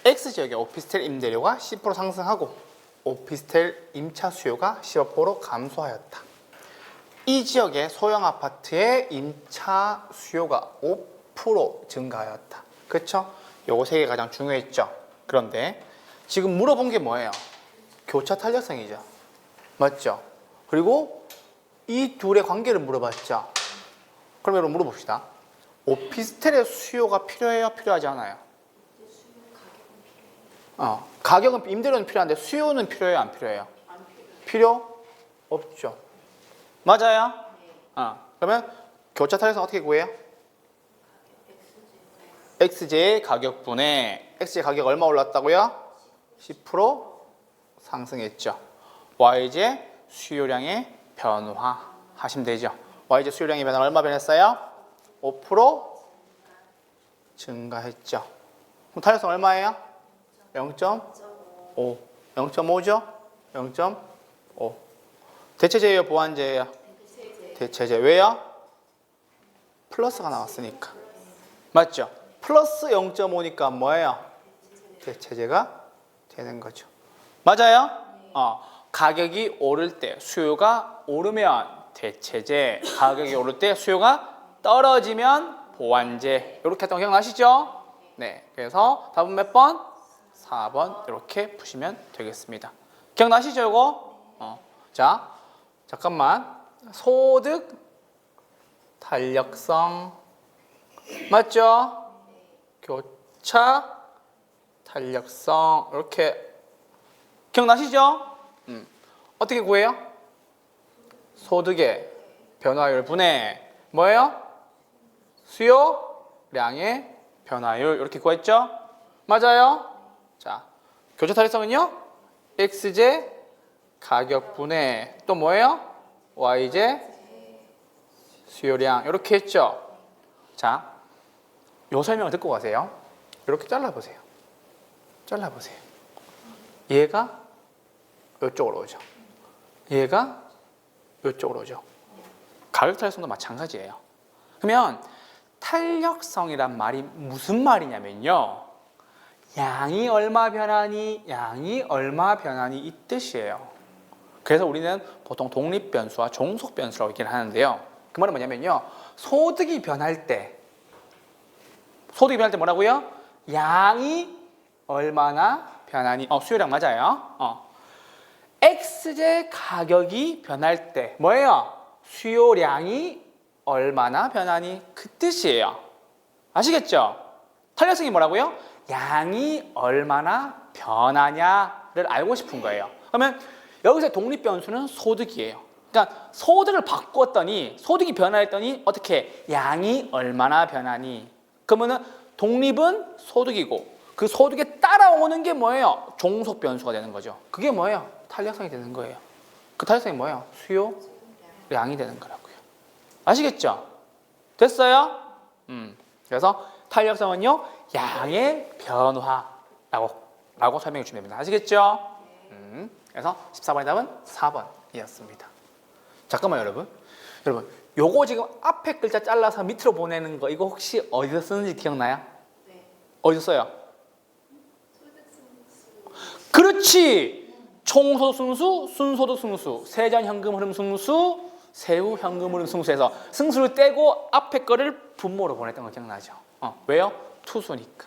X지역의 오피스텔 임대료가 10% 상승하고 오피스텔 임차 수요가 15% 감소하였다. 이 지역의 소형 아파트의 임차 수요가 5% 증가하였다. 그렇죠? 요거 세 개 가장 중요했죠. 그런데 지금 물어본 게 뭐예요? 교차 탄력성이죠. 맞죠? 그리고 이 둘의 관계를 물어봤죠. 그럼 여러분 물어봅시다. 오피스텔의 수요가 필요해요? 필요하지 않아요? 가격은 임대료는 필요한데 수요는 필요해요? 안 필요해요? 필요 없죠. 맞아요? 그러면 교차 탄력성 어떻게 구해요? X제의 가격분에 X제의 가격 얼마 올랐다고요? 10% 상승했죠. Y제 수요량의 변화 하시면 되죠. Y제 수요량의 변화 얼마 변했어요? 5% 증가했죠. 그럼 탄력성 얼마예요? 0.5. 0.5죠? 0.5. 대체제예요? 보완제예요? 대체제. 왜요? 플러스가 나왔으니까. 맞죠? 플러스 0.5니까 뭐예요? 대체제가 되는 거죠. 맞아요? 가격이 오를 때 수요가 오르면 대체제, 가격이 오를 때 수요가 떨어지면 보완제. 이렇게 했던 거 기억나시죠? 네. 그래서 답은 몇 번? 4번 이렇게 푸시면 되겠습니다. 기억나시죠, 이거? 자, 잠깐만. 소득 탄력성 맞죠? 교차 탄력성 이렇게 기억나시죠? 어떻게 구해요? 소득의 변화율 분의 뭐예요? 수요량의 변화율 이렇게 구했죠? 맞아요? 자, 교차 탄력성은요? X제 가격 분의 또 뭐예요? Y제 수요량 이렇게 했죠? 자, 요 설명을 듣고 가세요. 이렇게 잘라보세요. 잘라보세요. 얘가 이쪽으로 오죠. 얘가 이쪽으로 오죠. 가격 탄력성도 마찬가지예요. 그러면 탄력성이란 말이 무슨 말이냐면요. 양이 얼마 변하니, 양이 얼마 변하니 이 뜻이에요. 그래서 우리는 보통 독립변수와 종속변수라고 얘기를 하는데요. 그 말은 뭐냐면요. 소득이 변할 때 뭐라고요? 양이 얼마나 변하니, 수요량 맞아요. X제 가격이 변할 때 뭐예요? 수요량이 얼마나 변하니 그 뜻이에요. 아시겠죠? 탄력성이 뭐라고요? 양이 얼마나 변하냐를 알고 싶은 거예요. 그러면 여기서 독립변수는 소득이에요. 그러니까 소득을 바꿨더니 소득이 변화했더니 어떻게 양이 얼마나 변하니? 그러면은 독립은 소득이고 그 소득에 따라오는 게 뭐예요? 종속 변수가 되는 거죠. 그게 뭐예요? 탄력성이 되는 거예요. 그 탄력성이 뭐예요? 수요량이 되는 거라고요. 아시겠죠? 됐어요? 그래서 탄력성은요 양의 변화라고 설명해 주면 됩니다. 아시겠죠? 그래서 14번의 답은 4번이었습니다. 잠깐만 여러분 요거 지금 앞에 글자 잘라서 밑으로 보내는 거 이거 혹시 어디서 쓰는지 기억나요? 네. 어디서 써요? 그렇지! 총소득 승수, 순소득 승수, 세전 현금 흐름 승수, 세후 현금 흐름 승수에서 승수를 떼고 앞에 거를 분모로 보냈던 거 기억나죠? 왜요? 투수니까.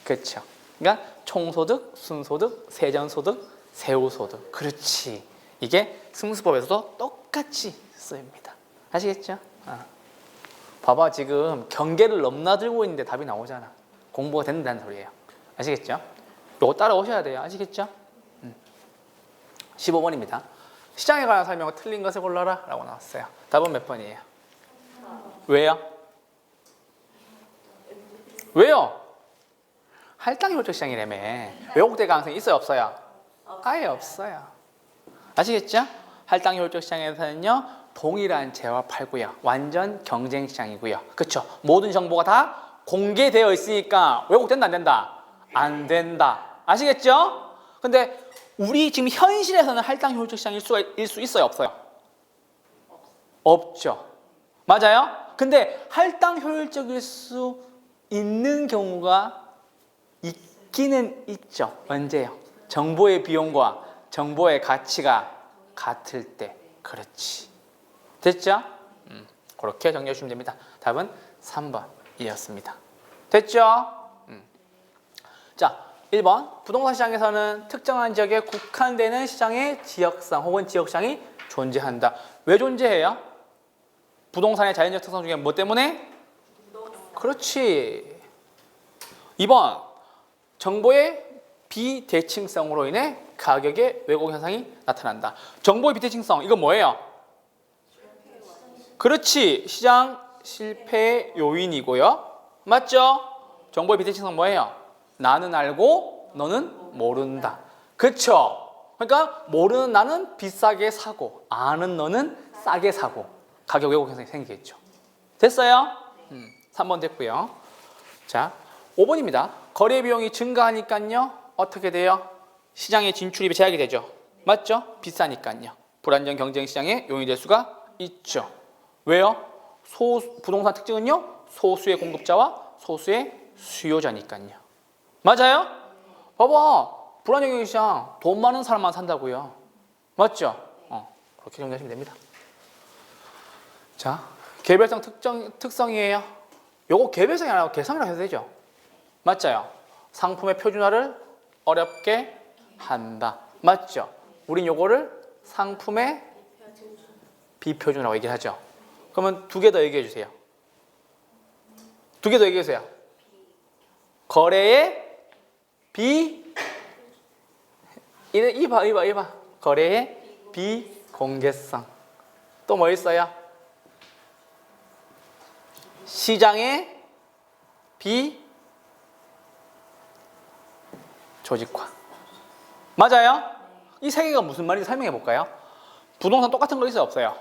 그렇죠. 그러니까 총소득, 순소득, 세전소득, 세후소득. 그렇지. 이게 승수법에서도 똑같이 쓰입니다. 아시겠죠? 봐봐 지금 경계를 넘나들고 있는데 답이 나오잖아. 공부가 된다는 소리예요. 아시겠죠? 요거 따라오셔야 돼요. 아시겠죠? 15번입니다. 시장에 관한 설명은 틀린 것을 골라라 라고 나왔어요. 답은 몇 번이에요? 왜요? 왜요? 할당 효율적 시장이라며. 왜곡될 가능성이 있어요? 없어요? 아예 없어요. 아시겠죠? 할당 효율적 시장에서는요 동일한 재화 팔고요. 완전 경쟁 시장이고요. 그렇죠? 모든 정보가 다 공개되어 있으니까 왜곡된다 안 된다? 안 된다. 아시겠죠? 근데 우리 지금 현실에서는 할당 효율적 시장일 수 있어요? 없어요? 없죠. 맞아요? 근데 할당 효율적일 수 있는 경우가 있기는 있죠. 언제요? 정보의 비용과 정보의 가치가 같을 때. 그렇지. 됐죠? 그렇게 정리해 주시면 됩니다. 답은 3번이었습니다. 됐죠? 자, 1번. 부동산 시장에서는 특정한 지역에 국한되는 시장의 지역상 혹은 지역시장이 존재한다. 왜 존재해요? 부동산의 자연적 특성 중에 뭐 때문에? 그렇지. 2번. 정보의 비대칭성으로 인해 가격의 왜곡 현상이 나타난다. 정보의 비대칭성, 이건 뭐예요? 그렇지. 시장 실패의 요인이고요. 맞죠? 정보의 비대칭성 뭐예요? 나는 알고 너는 모른다. 그쵸? 그러니까 모르는 나는 비싸게 사고 아는 너는 싸게 사고 가격 왜곡 현상이 생기겠죠. 됐어요? 3번 됐고요. 자, 5번입니다. 거래 비용이 증가하니까요. 어떻게 돼요? 시장의 진출입에 제약이 되죠. 맞죠? 비싸니까요. 불안정 경쟁 시장의 요인이 될 수가 있죠. 왜요? 부동산 특징은요. 소수의 공급자와 소수의 수요자니까요. 맞아요? 봐봐. 불안정 경쟁 시장 돈 많은 사람만 산다고요. 맞죠? 그렇게 정리하시면 됩니다. 자, 개별성 특성이에요. 요거 개별성이 아니라 개성이라고 해도 되죠. 맞죠? 상품의 표준화를 어렵게 한다. 맞죠? 우린 요거를 상품의 비표준화라고 얘기하죠. 그러면 두 개 더 얘기해 주세요. 두 개 더 얘기해 주세요. 거래의 이봐. 거래의 비공개성. 또 뭐 있어요? 시장의 비조직화. 맞아요? 이 세 개가 무슨 말인지 설명해 볼까요? 부동산 똑같은 거 있어요? 없어요?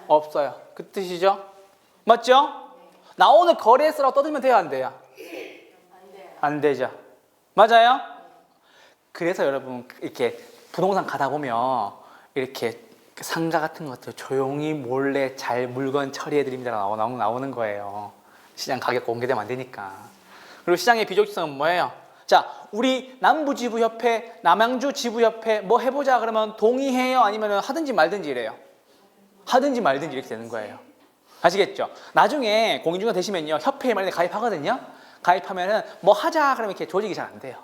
없어요. 그 뜻이죠? 맞죠? 나 오늘 거래했으라고 떠들면 돼요? 안 돼요? 안 되죠. 맞아요? 그래서 여러분 이렇게 부동산 가다 보면 이렇게 상가 같은 것들 조용히 몰래 잘 물건 처리해 드립니다 나오는 거예요. 시장 가격 공개되면 안 되니까. 그리고 시장의 비조직성은 뭐예요? 자, 우리 남부지부협회, 남양주지부협회 뭐 해보자 그러면 동의해요? 아니면 하든지 말든지 이래요? 하든지 말든지 이렇게 되는 거예요. 아시겠죠? 나중에 공인중개사 되시면요 협회에 만약에 가입하거든요. 가입하면은 뭐 하자 그러면 이렇게 조직이 잘 안 돼요.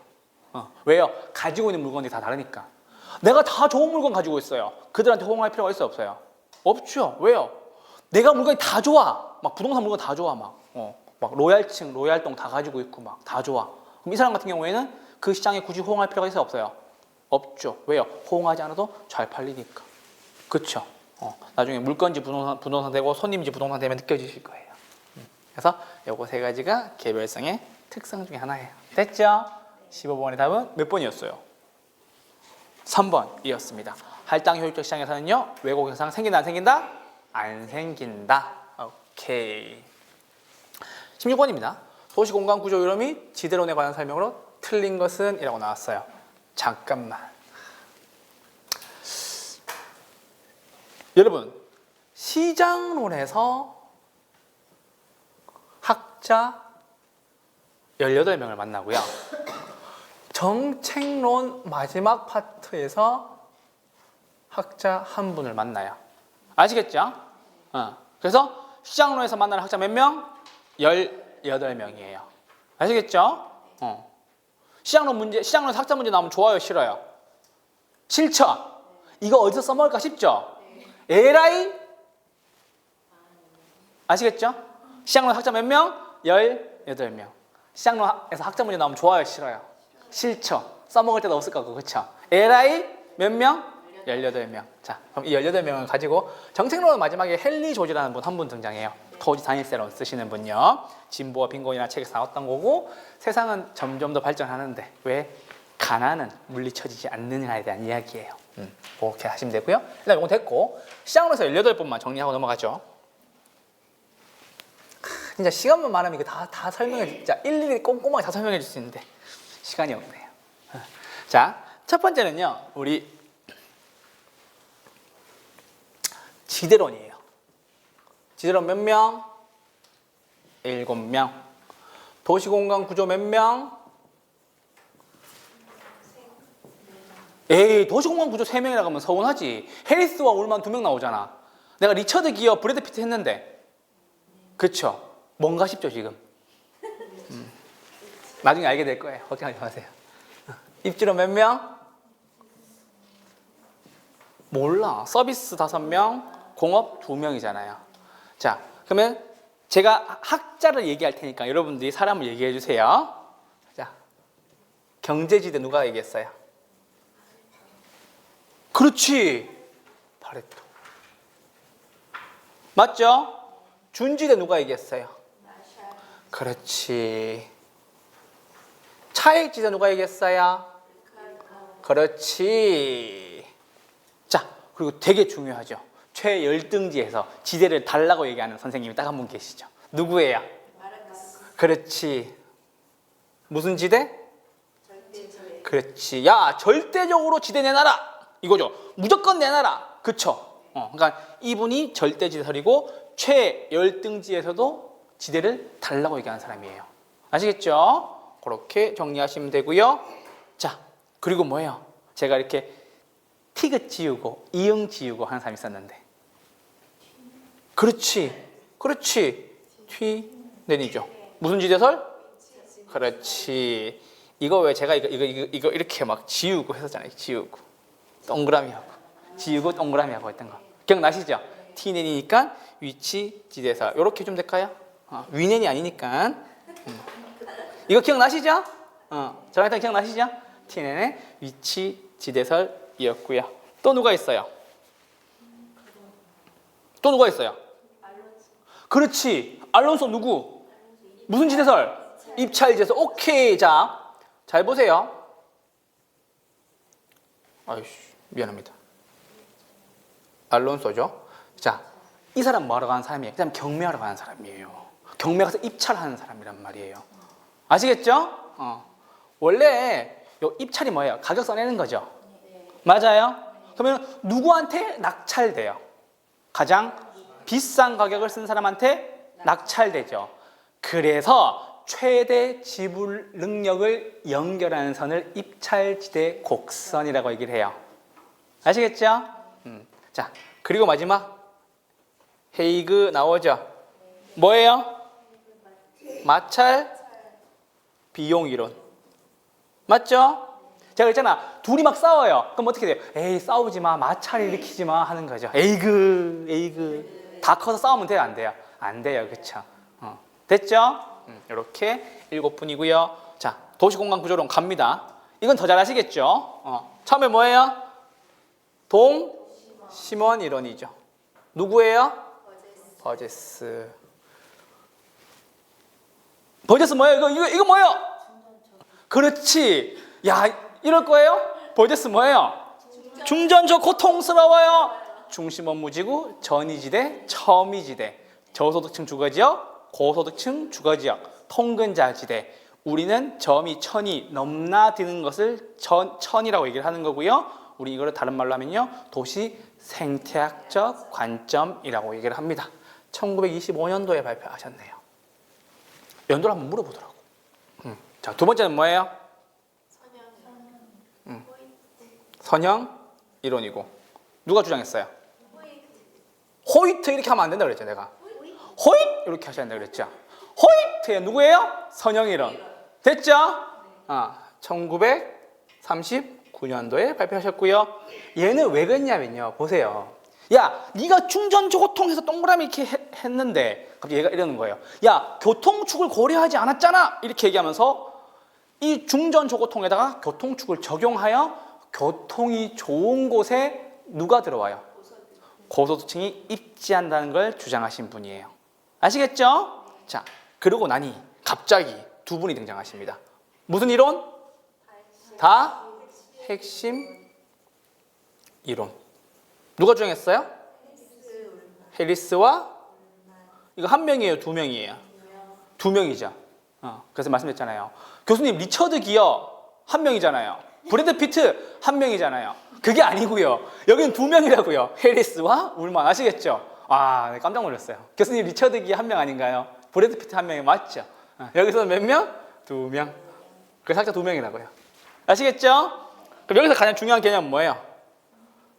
왜요? 가지고 있는 물건이 다 다르니까. 내가 다 좋은 물건 가지고 있어요. 그들한테 호응할 필요가 있어요? 없어요? 없죠. 왜요? 내가 물건이 다 좋아. 막 부동산 물건 다 좋아. 막 로얄층, 로얄동 다 가지고 있고 막 다 좋아. 그럼 이 사람 같은 경우에는 그 시장에 굳이 호응할 필요가 있어요? 없어요? 없죠. 왜요? 호응하지 않아도 잘 팔리니까. 그쵸? 나중에 물건지 부동산 되고 손님인지 부동산 되면 느껴지실 거예요. 그래서 요거 세 가지가 개별성의 특성 중에 하나예요. 됐죠? 15번의 답은 몇 번이었어요? 3번이었습니다. 할당 효율적 시장에서는요. 왜곡 현상 생긴다 안 생긴다? 안 생긴다. 오케이. 16번입니다. 도시공간 구조 이론 및 지대론에 관한 설명으로 틀린 것은? 이라고 나왔어요. 잠깐만. 여러분, 시장론에서 학자 18명을 만나고요. 정책론 마지막 파트에서 학자 한 분을 만나요. 아시겠죠? 그래서 시장론에서 만나는 학자 몇 명? 18명이에요. 아시겠죠? 시장론에서 학자 문제 나오면 좋아요, 싫어요? 싫죠? 이거 어디서 써먹을까 싶죠? 에라이? 아시겠죠? 시장론 학자 몇 명? 18명. 시장론에서 학자 문제 나오면 좋아요, 싫어요? 싫죠? 써먹을 때도 없을 거고, 그쵸? 에라이 몇 명? 18명. 자, 그럼 이 18명을 가지고 정책론은 마지막에 헨리 조지라는 분 한 분 등장해요. 토지 단일세론 쓰시는 분요. 진보와 빈곤이나 책에서 나왔던 거고 세상은 점점 더 발전하는데 왜? 가난은 물리쳐지지 않느냐에 대한 이야기예요. 그렇게 하시면 되고요. 일단 이건 됐고 시장론에서 18번만 정리하고 넘어가죠. 진짜 시간만 많으면 이거 다 설명해 진짜 일일이 꼼꼼하게 다 설명해 줄 수 있는데 시간이 없네요. 자, 첫 번째는요. 우리 지대론이에요. 지대론 몇 명? 7명. 도시공간 구조 몇 명? 에이, 도시공간 구조 3명이라고 하면 서운하지. 해리스와 울만 2명 나오잖아. 내가 리처드 기어, 브래드 피트 했는데. 그쵸? 뭔가 싶죠, 지금? 나중에 알게 될 거예요. 걱정하지 마세요. 입주로 몇 명? 몰라. 서비스 5명, 공업 2명이잖아요. 자, 그러면 제가 학자를 얘기할 테니까 여러분들이 사람을 얘기해 주세요. 자, 경제지대 누가 얘기했어요? 그렇지. 파레토. 맞죠? 준지대 누가 얘기했어요? 그렇지. 차액지대 누가 얘기했어요? 그렇지. 자, 그리고 되게 중요하죠. 최열등지에서 지대를 달라고 얘기하는 선생님이 딱 한 분 계시죠. 누구예요? 그렇지. 무슨 지대? 그렇지. 야, 절대적으로 지대 내놔라. 이거죠. 무조건 내놔라. 그쵸? 그러니까 이분이 절대지대설이고 최열등지에서도 지대를 달라고 얘기하는 사람이에요. 아시겠죠? 그렇게 정리하시면 되고요. 자, 그리고 뭐예요? 제가 이렇게 티귿 지우고 이응 지우고 하는 사람이 있었는데. 그렇지. 그렇지. 튀내니죠. 무슨 지대설? 그렇지. 이거 왜 제가 이거 이렇게 막 지우고 했었잖아요. 지우고. 동그라미 하고. 지우고 동그라미 하고 했던 거. 기억나시죠? 티낸이니까 위치 지대설. 이렇게 좀 될까요? 위nen이 아니니까. 이거 기억나시죠? 저랑 했던 기억나시죠? 티낸의 위치 지대설이었고요. 또 누가 있어요? 또 누가 있어요? 그렇지. 알론소 누구? 무슨 지대설? 입찰 지대설. 오케이. 자, 잘 보세요. 아이씨, 미안합니다. 알론소죠. 자, 이 사람 뭐하러 가는 사람이에요? 그 사람 경매하러 가는 사람이에요. 경매 가서 입찰하는 사람이란 말이에요. 아시겠죠? 원래 요 입찰이 뭐예요? 가격 써내는 거죠. 맞아요? 그러면 누구한테 낙찰돼요? 가장 비싼 가격을 쓴 사람한테 낙찰되죠. 그래서 최대 지불 능력을 연결하는 선을 입찰지대 곡선이라고 얘기를 해요. 아시겠죠? 자, 그리고 마지막 헤이그 나오죠. 뭐예요? 마찰 비용 이론. 맞죠? 제가 그랬잖아. 둘이 막 싸워요. 그럼 어떻게 돼요? 에이, 싸우지 마. 마찰 일으키지 마 하는 거죠. 에이그. 다 커서 싸우면 돼요? 안 돼요? 안 돼요. 그쵸? 됐죠? 이렇게 7분이고요. 자, 도시공간 구조론 갑니다. 이건 더 잘 아시겠죠? 처음에 뭐예요? 동심원 이론이죠. 누구예요? 버제스. 버제스 뭐예요? 이거 뭐예요? 그렇지. 야, 이럴 거예요? 버제스 뭐예요? 중전저 고통스러워요. 중심원 무지구, 전이지대, 첨이지대, 저소득층 주거지역, 고소득층 주거지역, 통근자지대. 우리는 점이 천이 넘나드는 것을 천이라고 얘기를 하는 거고요. 우리 이거를 다른 말로 하면요, 도시 생태학적 관점이라고 얘기를 합니다. 1925년도에 발표하셨네요. 연도를 한번 물어보더라고. 자, 두 번째는 뭐예요? 선형 이론이고. 누가 주장했어요? 호이트 이렇게 하면 안 된다 그랬죠, 내가. 호이트 이렇게 하셔야 된다 그랬죠. 호이트의 누구예요? 선형 이론. 됐죠? 1939년도에 발표하셨고요. 얘는 왜 그랬냐면요, 보세요. 야, 네가 중전조고통해서 동그라미 이렇게 했는데 갑자기 얘가 이러는 거예요. 야, 교통축을 고려하지 않았잖아. 이렇게 얘기하면서 이 중전조고통에다가 교통축을 적용하여 교통이 좋은 곳에 누가 들어와요? 고소득층이 입지한다는 걸 주장하신 분이에요. 아시겠죠? 자, 그러고 나니 갑자기 두 분이 등장하십니다. 무슨 이론? 다 핵심 이론. 누가 주장했어요? 해리스와 이거 한 명이에요, 두 명이에요? 두 명이죠. 그래서 말씀드렸잖아요. 교수님 리처드 기어 한 명이잖아요. 브래드 피트 한 명이잖아요. 그게 아니고요. 여기는 두 명이라고요. 해리스와 울만. 아시겠죠? 네, 깜짝 놀랐어요. 교수님 리처드 기어 한 명 아닌가요? 브래드 피트 한 명이 맞죠? 여기서 몇 명? 두 명. 그래서 학자 두 명이라고요. 아시겠죠? 그럼 여기서 가장 중요한 개념은 뭐예요?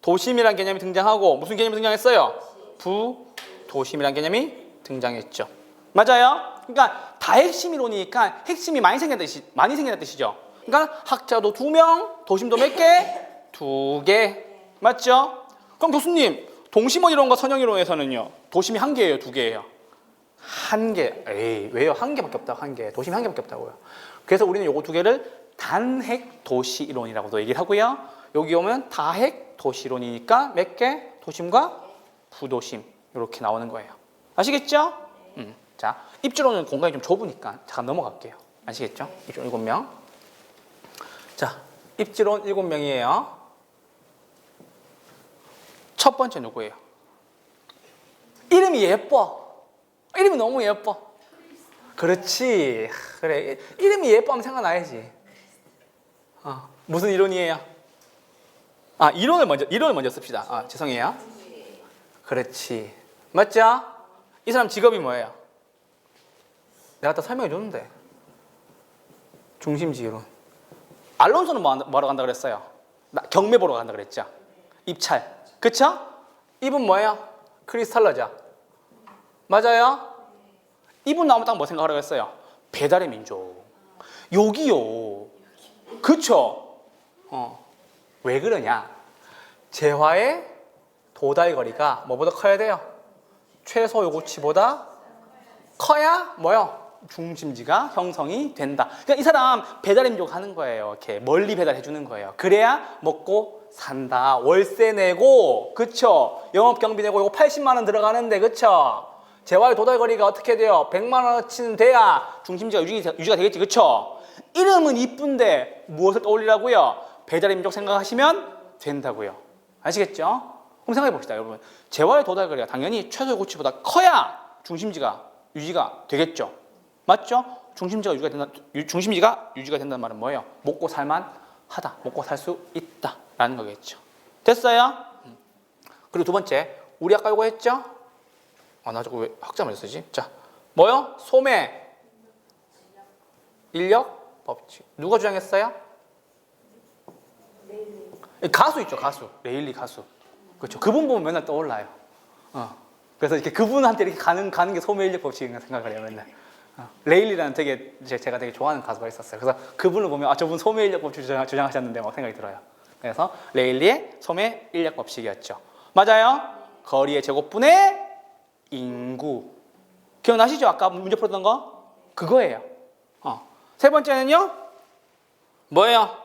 도심이란 개념이 등장하고 무슨 개념이 등장했어요? 부도심이란 개념이 등장했죠. 맞아요? 그러니까 다핵심 이론이니까 핵심이 많이 생긴다는 뜻이죠. 그러니까 학자도 2명, 도심도 몇 개? 2개. 맞죠? 그럼 교수님, 동심원 이론과 선형 이론에서는요, 도심이 1개예요, 2개예요? 1개. 에이, 왜요? 1개밖에 없다고, 1개. 도심이 1개밖에 없다고요. 그래서 우리는 요거 2개를 단핵 도시 이론이라고도 얘기를 하고요. 여기 오면 다핵 도시 이론이니까 몇 개? 도심과 부도심. 이렇게 나오는 거예요. 아시겠죠? 자, 입지론은 공간이 좀 좁으니까 잠깐 넘어갈게요. 아시겠죠? 입지론 7명. 자, 입지론 7명이에요. 첫 번째 누구예요? 이름이 예뻐. 이름이 너무 예뻐. 그렇지. 그래. 이름이 예뻐하면 생각나야지. 무슨 이론이에요? 이론을 먼저 씁시다. 죄송해요. 그렇지. 맞죠? 이 사람 직업이 뭐예요? 내가 다 설명해 줬는데. 중심지 이론. 알론소는 뭐하러 간다 그랬어요? 경매 보러 간다 그랬죠? 입찰. 그쵸? 이분 뭐예요? 크리스탈러죠. 맞아요? 이분 나오면 딱 뭐 생각하라고 했어요? 배달의 민족. 여기요. 그쵸? 왜 그러냐? 재화의 도달 거리가 뭐보다 커야 돼요? 최소 요구치보다 커야 뭐요? 중심지가 형성이 된다. 그러니까 이 사람 배달의 민족 하는 거예요. 이렇게 멀리 배달해 주는 거예요. 그래야 먹고 산다. 월세 내고, 그쵸? 영업 경비 내고 이거 80만 원 들어가는데, 그쵸? 재화의 도달 거리가 어떻게 돼요? 100만 원어치는 돼야 중심지가 유지가 되겠지, 그쵸? 이름은 이쁜데 무엇을 떠올리라고요? 배달의 민족 생각하시면 된다고요. 아시겠죠? 그럼 생각해 봅시다, 여러분. 재화의 도달 거리가 당연히 최소 요구치보다 커야 중심지가 유지가 되겠죠. 맞죠? 중심지가 유지가 된다는 말은 뭐예요? 먹고 살만 하다. 먹고 살 수 있다. 라는 거겠죠. 됐어요? 그리고 두 번째, 우리 아까 이거 했죠? 나 저거 왜 학자만 쓰지? 자, 뭐요? 소매 인력 법칙. 누가 주장했어요? 가수 있죠, 가수. 레일리 가수. 그렇죠. 그분 보면 맨날 떠올라요. 그래서 이렇게 그분한테 이렇게 가는 게 소매 인력 법칙인가 생각을 해요, 맨날. 레일리라는 제가 되게 좋아하는 가수가 있었어요. 그래서 그분을 보면 저분 소매 인력 법칙 주장하셨는데 막 생각이 들어요. 그래서 레일리의 소매 인력 법칙이었죠. 맞아요? 거리의 제곱분의 인구. 기억나시죠? 아까 문제 풀었던 거? 그거예요. 세 번째는요? 뭐예요?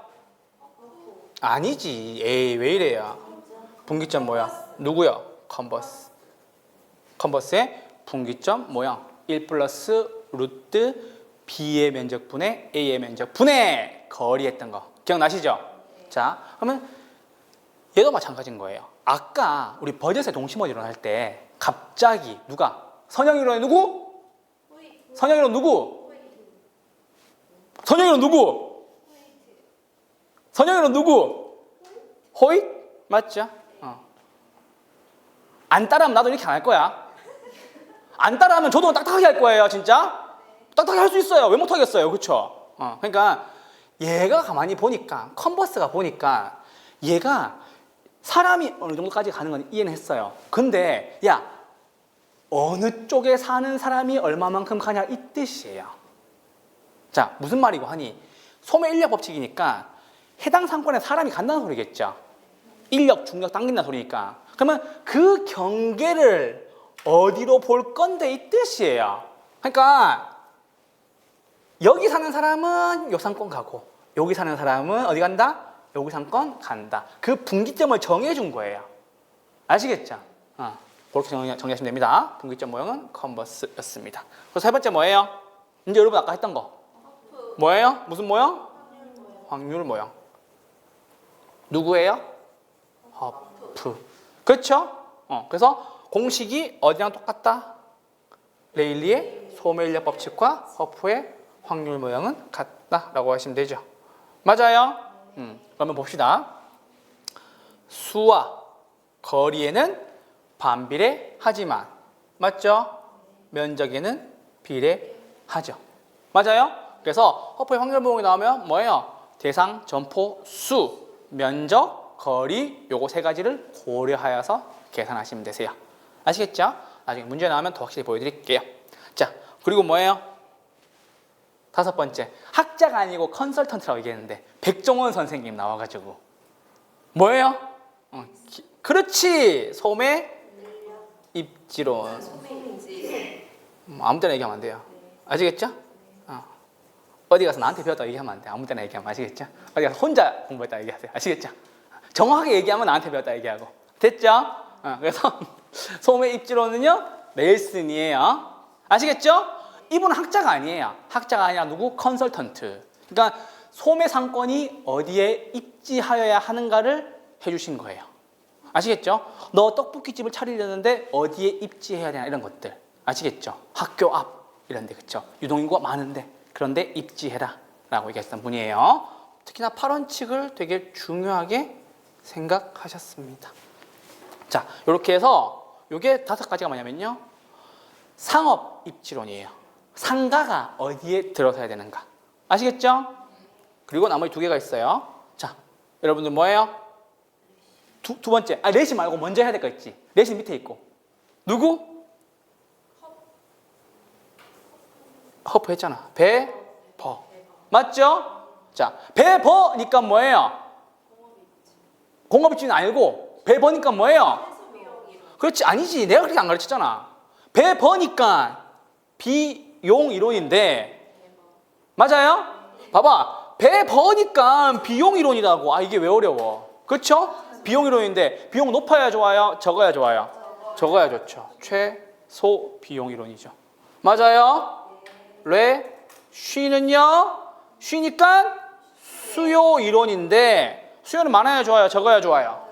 아니지. 에이, 왜 이래요? 분기점 모양. 누구요? 컨버스. 컨버스의 분기점 모양. 1 플러스 루트 B의 면적분의 A의 면적분의 거리 했던 거. 기억나시죠? 자, 그러면 얘도 마찬가지인 거예요. 아까 우리 버젯의 동심원 이론 할 때 갑자기 누가? 선형이론의 누구? 선형이론 누구? 선형이론 누구? 선형이론 누구? 호잇? 맞죠? 안 따라하면 나도 이렇게 안 할 거야. 안 따라하면 저도 딱딱하게 할 거예요, 진짜. 딱딱하게 할 수 있어요. 왜 못하겠어요, 그렇죠? 그러니까 얘가 가만히 보니까, 컨버스가 보니까 얘가 사람이 어느 정도까지 가는 건 이해는 했어요. 근데 야, 어느 쪽에 사는 사람이 얼마만큼 가냐 이 뜻이에요. 자, 무슨 말이고 하니 소매 인력 법칙이니까 해당 상권에 사람이 간다는 소리겠죠. 인력, 중력 당긴다는 소리니까. 그러면 그 경계를 어디로 볼 건데 이 뜻이에요. 그러니까 여기 사는 사람은 요 상권 가고 여기 사는 사람은 어디 간다? 여기 상권 간다. 그 분기점을 정해준 거예요. 아시겠죠? 그렇게 정리하시면 됩니다. 분기점 모형은 컨버스였습니다. 그래서 세 번째 뭐예요? 이제 여러분 아까 했던 거. 뭐예요? 무슨 모형? 확률 모형. 누구예요? 허프. 그렇죠? 그래서 공식이 어디랑 똑같다? 레일리의 소매 인력 법칙과 허프의 확률 모형은 같다라고 하시면 되죠. 맞아요? 그러면 봅시다. 수와 거리에는 반비례하지만, 맞죠? 면적에는 비례하죠. 맞아요? 그래서 허프의 확률 모형이 나오면 뭐예요? 대상, 점포, 수. 면적, 거리 요거 세 가지를 고려하여서 계산하시면 되세요. 아시겠죠? 나중에 문제 나오면 더 확실히 보여드릴게요. 자, 그리고 뭐예요? 다섯 번째, 학자가 아니고 컨설턴트라고 얘기했는데 백종원 선생님 나와가지고 뭐예요? 그렇지! 소매 입지론. 아무 때나 얘기하면 안 돼요. 아시겠죠? 어디 가서 나한테 배웠다고 얘기하면 안 돼. 아무 때나 얘기하면. 아시겠죠? 어디 가서 혼자 공부했다고 얘기하세요. 아시겠죠? 정확하게 얘기하면 나한테 배웠다고 얘기하고. 됐죠? 그래서 소매 입지론은요 넬슨이에요. 아시겠죠? 이분은 학자가 아니에요. 학자가 아니라 누구? 컨설턴트. 그러니까 소매 상권이 어디에 입지하여야 하는가를 해주신 거예요. 아시겠죠? 너 떡볶이집을 차리려는데 어디에 입지해야 되나 이런 것들. 아시겠죠? 학교 앞 이런 데, 그렇죠? 유동인구가 많은데 그런데 입지해라 라고 얘기했던 분이에요. 특히나 8원칙을 되게 중요하게 생각하셨습니다. 자, 이렇게 해서 이게 다섯 가지가 뭐냐면요, 상업 입지론이에요. 상가가 어디에 들어서야 되는가. 아시겠죠? 그리고 나머지 두 개가 있어요. 자, 여러분들 뭐예요? 두 번째, 레시 말고 먼저 해야 될 거 있지. 레시 밑에 있고. 누구? 허프 했잖아. 배버. 맞죠? 자, 배버니까 뭐예요? 공업입지는 아니고 배버니까 뭐예요? 그렇지, 아니지. 내가 그렇게 안 가르쳤잖아. 배버니까 비용 이론인데, 맞아요? 봐봐, 배버니까 비용 이론이라고. 이게 왜 어려워? 그렇죠? 비용 이론인데 비용 높아야 좋아요? 적어야 좋아요? 적어야 좋죠. 최소 비용 이론이죠. 맞아요? 쉬는요? 쉬니까 수요 이론인데 수요는 많아야 좋아요? 적어야 좋아요?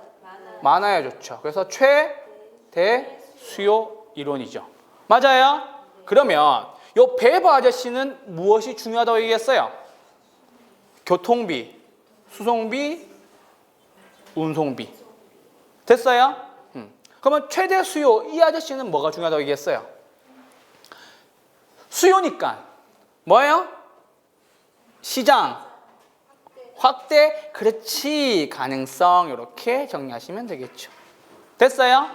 많아야 좋죠. 그래서 최대 수요 이론이죠. 맞아요? 그러면 요 배버 아저씨는 무엇이 중요하다고 얘기했어요? 교통비, 수송비, 운송비. 됐어요? 그러면 최대 수요, 이 아저씨는 뭐가 중요하다고 얘기했어요? 수요니까 뭐예요? 시장 확대, 그렇지, 가능성. 이렇게 정리하시면 되겠죠. 됐어요?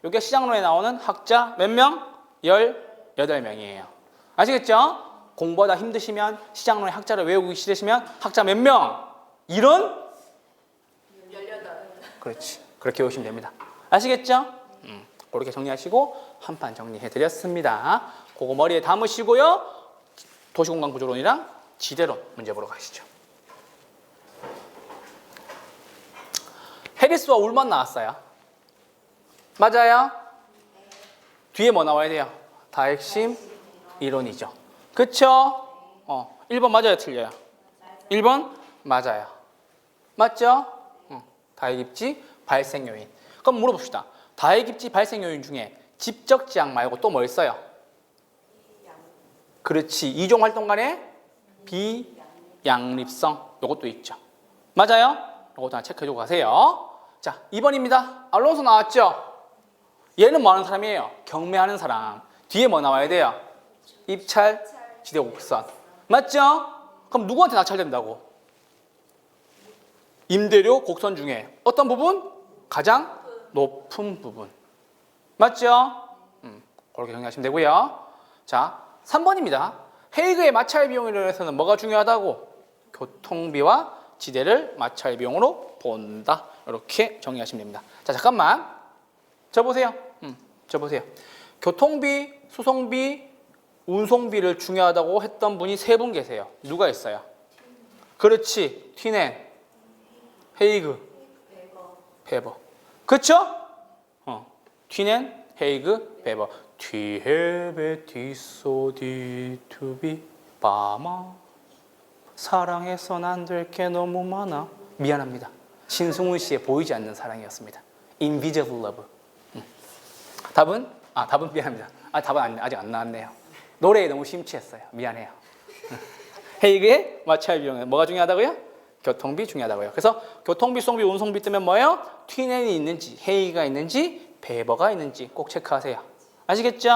이게 시장론에 나오는 학자 몇 명? 18명이에요. 아시겠죠? 공부하다 힘드시면 시장론의 학자를 외우기 싫으시면 학자 몇 명? 이런? 18. 그렇지. 그렇게 외우시면 됩니다. 아시겠죠? 그렇게 정리하시고 한 판 정리해드렸습니다. 그거 머리에 담으시고요. 도시공간 구조론이랑 지대론 문제 보러 가시죠. 해리스와 울만 나왔어요. 맞아요? 뒤에 뭐 나와야 돼요? 다핵심 이론이죠. 그쵸? 1번 맞아요? 틀려요? 1번 맞아요. 맞죠? 다핵입지 발생 요인. 그럼 물어봅시다. 다핵입지 발생 요인 중에 집적 지향 말고 또 뭐 있어요? 그렇지. 이종 활동 간의 비양립성. 요것도 있죠. 맞아요? 요것도 하나 체크해주고 가세요. 자, 2번입니다. 알론소 나왔죠? 얘는 뭐 하는 사람이에요? 경매하는 사람. 뒤에 뭐 나와야 돼요? 입찰, 지대 곡선. 맞죠? 그럼 누구한테 낙찰된다고? 임대료 곡선 중에 어떤 부분? 가장 높은 부분. 맞죠? 그렇게 정리하시면 되고요. 자, 3번입니다. 헤이그의 마찰 비용이론에서는 뭐가 중요하다고? 교통비와 지대를 마찰 비용으로 본다. 이렇게 정리하시면 됩니다. 자, 잠깐만. 저 보세요. 저 보세요. 교통비, 수송비, 운송비를 중요하다고 했던 분이 세 분 계세요. 누가 있어요? 그렇지. 튀넨, 헤이그, 베버. 그쵸? 튀넨, 헤이그, 베버. 뒤헤베 뒤소디 투비 바마. 사랑해선 안 될 게 너무 많아. 미안합니다. 신승훈 씨의 보이지 않는 사랑이었습니다. Invisible Love. 답은 미안합니다. 답은 아직 안 나왔네요. 노래에 너무 심취했어요. 미안해요. 헤이그의 마찰 비용은 뭐가 중요하다고요? 교통비 중요하다고요. 그래서 교통비, 수송비, 운송비 뜨면 뭐예요? 튀넨이 있는지, 헤이그가 있는지, 베버가 있는지 꼭 체크하세요. 아시겠죠?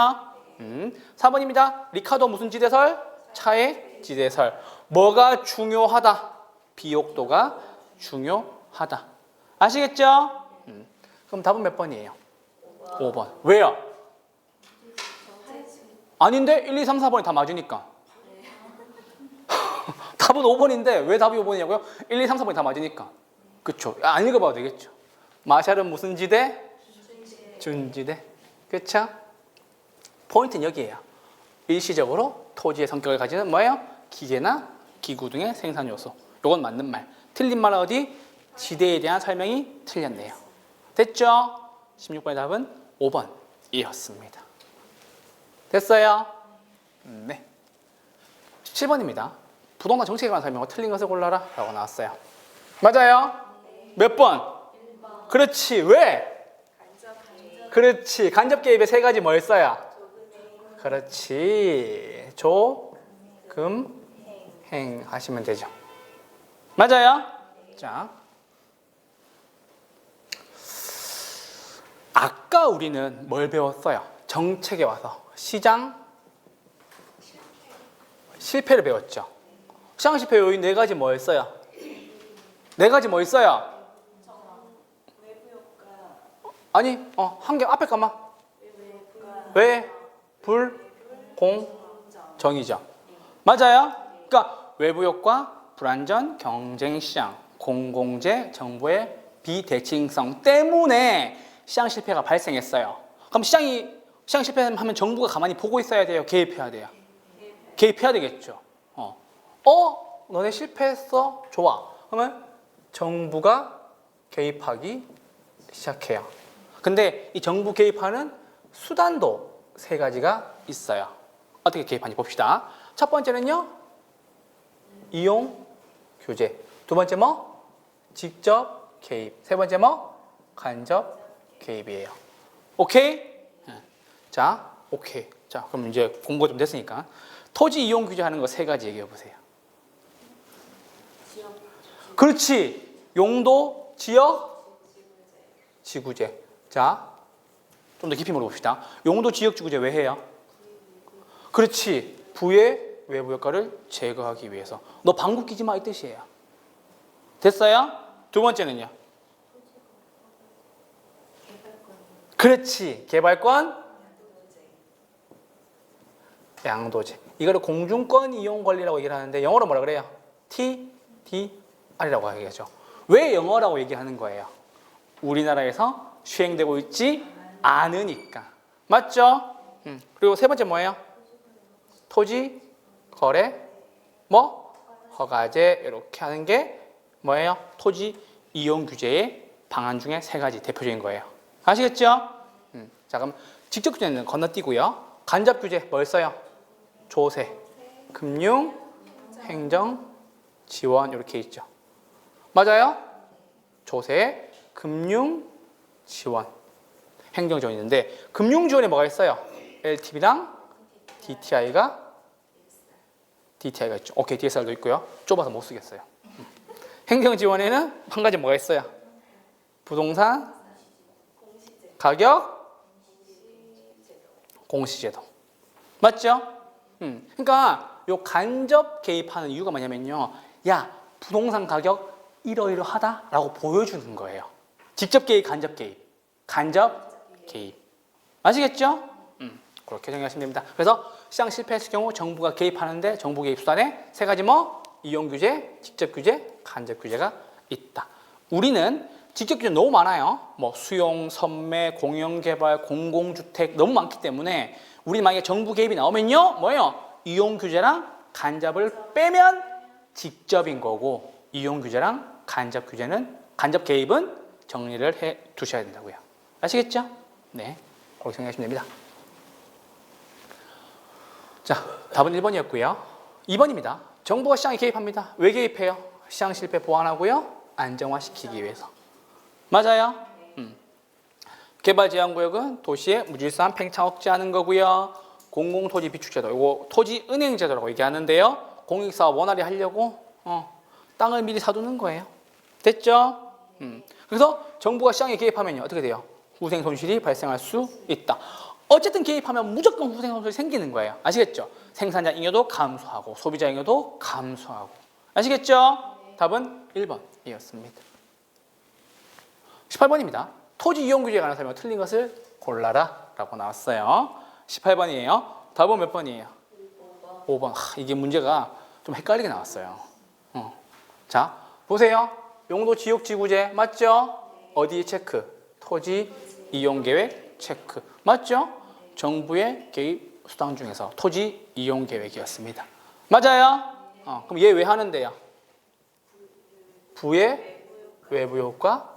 4번입니다. 리카도 무슨 지대설? 차액 지대설. 뭐가 중요하다? 비옥도가 중요하다. 하다. 아시겠죠? 그럼 답은 몇 번이에요? 5번. 왜요? 아닌데 1, 2, 3, 4번이 다 맞으니까. 답은 5번인데 왜 답이 5번이냐고요? 1, 2, 3, 4번이 다 맞으니까. 그쵸? 안 읽어봐도 되겠죠. 마샬은 무슨 지대? 준지대. 그쵸? 포인트는 여기에요. 일시적으로 토지의 성격을 가지는 뭐예요? 기계나 기구 등의 생산 요소. 이건 맞는 말. 틀린 말은 어디? 지대에 대한 설명이 틀렸네요. 됐죠? 16번의 답은 5번이었습니다. 됐어요? 네. 17번입니다. 부동산 정책에 관한 설명과 틀린 것을 골라라 라고 나왔어요. 맞아요? 몇 번? 그렇지. 왜? 그렇지. 간접 개입의 세 가지 뭐였어요? 그렇지. 조, 금, 행 하시면 되죠. 맞아요? 자, 아까 우리는 뭘 배웠어요? 정책에 와서 시장 실패를 배웠죠. 시장 실패 요인 네 가지 뭐였어요? 네 가지 뭐 있어요? 아니, 한 개 앞에 까마. 왜, 불, 공, 정이죠. 맞아요? 그러니까 외부 효과, 불안전, 경쟁 시장, 공공재, 정부의 비대칭성 때문에 시장 실패가 발생했어요. 그럼 시장 실패하면 정부가 가만히 보고 있어야 돼요? 개입해야 돼요? 개입해야 되겠죠. 너네 실패했어? 좋아. 그러면 정부가 개입하기 시작해요. 근데 이 정부 개입하는 수단도 세 가지가 있어요. 어떻게 개입하는지 봅시다. 첫 번째는요, 이용 규제. 두 번째 뭐? 직접 개입. 세 번째 뭐? 간접 개입이에요. 오케이? 자, 오케이. 자, 그럼 이제 공부가 좀 됐으니까 토지 이용 규제하는 거 세 가지 얘기해 보세요. 그렇지. 용도, 지역, 지구재. 자, 좀 더 깊이 물어봅시다. 용도, 지역, 지구재 왜 해요? 그렇지. 부의 외부 효과를 제거하기 위해서. 너 방구 끼지 마 이 뜻이에요. 됐어요? 두 번째는요? 그렇지. 개발권, 양도제. 이거를 공중권 이용 권리라고 얘기를 하는데 영어로 뭐라 그래요? TDR이라고 얘기하죠. 왜 영어라고 얘기하는 거예요? 우리나라에서 시행되고 있지 않으니까. 맞죠? 그리고 세 번째 뭐예요? 토지, 거래, 허가제 이렇게 하는 게 뭐예요? 토지 이용 규제의 방안 중에 세 가지 대표적인 거예요. 아시겠죠? 자, 그럼 직접 규제는 건너뛰고요. 간접 규제 뭘 써요? 조세, 금융, 행정, 지원 이렇게 있죠. 맞아요? 조세, 금융, 지원, 행정 지원이 있는데 금융 지원에 뭐가 있어요? LTV랑 DTI가 있죠. 오케이, DSR도 있고요. 좁아서 못 쓰겠어요. 행정 지원에는 한 가지 뭐가 있어요? 부동산 가격 공시제도. 맞죠? 그러니까 요 간접 개입하는 이유가 뭐냐면요. 야, 부동산 가격 이러이러하다라고 보여주는 거예요. 직접 개입, 간접 개입. 간접 개입. 아시겠죠? 그렇게 정리하시면 됩니다. 그래서 시장 실패했을 경우 정부가 개입하는데 정부 개입 수단에 세 가지 이용 규제, 직접 규제, 간접 규제가 있다. 우리는 직접 규제 너무 많아요. 수용, 선매, 공영개발, 공공주택 너무 많기 때문에 우리 만약에 정부 개입이 나오면요, 뭐예요? 이용 규제랑 간접을 빼면 직접인 거고 이용 규제랑 간접 개입은 정리를 해 두셔야 된다고요. 아시겠죠? 네, 그렇게 생각하시면 됩니다. 자, 답은 1번이었고요. 2번입니다. 정부가 시장에 개입합니다. 왜 개입해요? 시장 실패 보완하고요. 안정화시키기 위해서. 맞아요? 개발제한구역은 도시의 무질서한 팽창 억제하는 거고요. 공공토지 비축제도, 이거 토지은행제도라고 얘기하는데요. 공익사업 원활히 하려고 땅을 미리 사두는 거예요. 됐죠? 그래서 정부가 시장에 개입하면 어떻게 돼요? 후생 손실이 발생할 수 있다. 어쨌든 개입하면 무조건 후생 손실이 생기는 거예요. 아시겠죠? 생산자 잉여도 감소하고 소비자 잉여도 감소하고. 아시겠죠? 답은 1번이었습니다. 18번입니다. 토지 이용 규제에 관한 설명 틀린 것을 골라라 라고 나왔어요. 18번이에요. 답은 몇 번이에요? 5번. 이게 문제가 좀 헷갈리게 나왔어요. 자, 보세요. 용도 지역 지구제 맞죠? 어디에 체크? 토지 이용 계획 체크. 맞죠? 정부의 개입 수단 중에서 토지 이용 계획이었습니다. 맞아요? 그럼 얘 왜 하는데요? 부의 외부 효과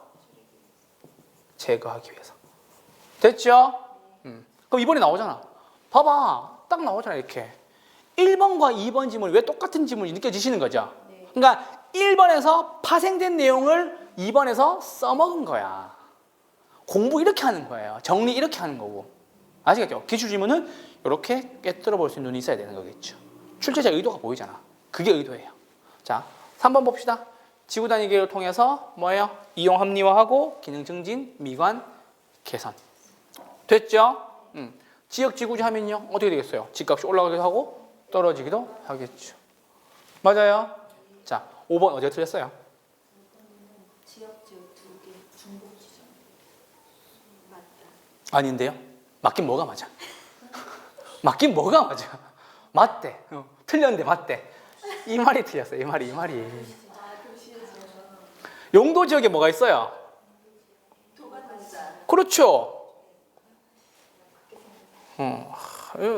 제거하기 위해서. 됐죠? 그럼 이번에 나오잖아. 봐봐. 딱 나오잖아, 이렇게. 1번과 2번 지문 왜 똑같은 지문이 느껴지시는 거죠? 그러니까 1번에서 파생된 내용을 2번에서 써먹은 거야. 공부 이렇게 하는 거예요. 정리 이렇게 하는 거고. 아시겠죠? 기출지문은 이렇게 깨뜨려 볼 수 있는 눈이 있어야 되는 거겠죠. 출제자 의도가 보이잖아. 그게 의도예요. 자, 3번 봅시다. 지구 단위 계획을 통해서 뭐예요? 이용 합리화하고 기능 증진, 미관 개선. 됐죠? 지역 지구제 하면요. 어떻게 되겠어요? 집값이 올라가기도 하고 떨어지기도 하겠죠. 맞아요? 자, 5번 어디가 틀렸어요? 지역 두 개 중복 지점. 맞다. 아닌데요? 맞긴 뭐가 맞아? 맞긴 뭐가 맞아? 맞대. 틀렸는데 맞대. 이 말이 틀렸어요. 이 말이. 용도 지역에 뭐가 있어요? 도관동자. 그렇죠.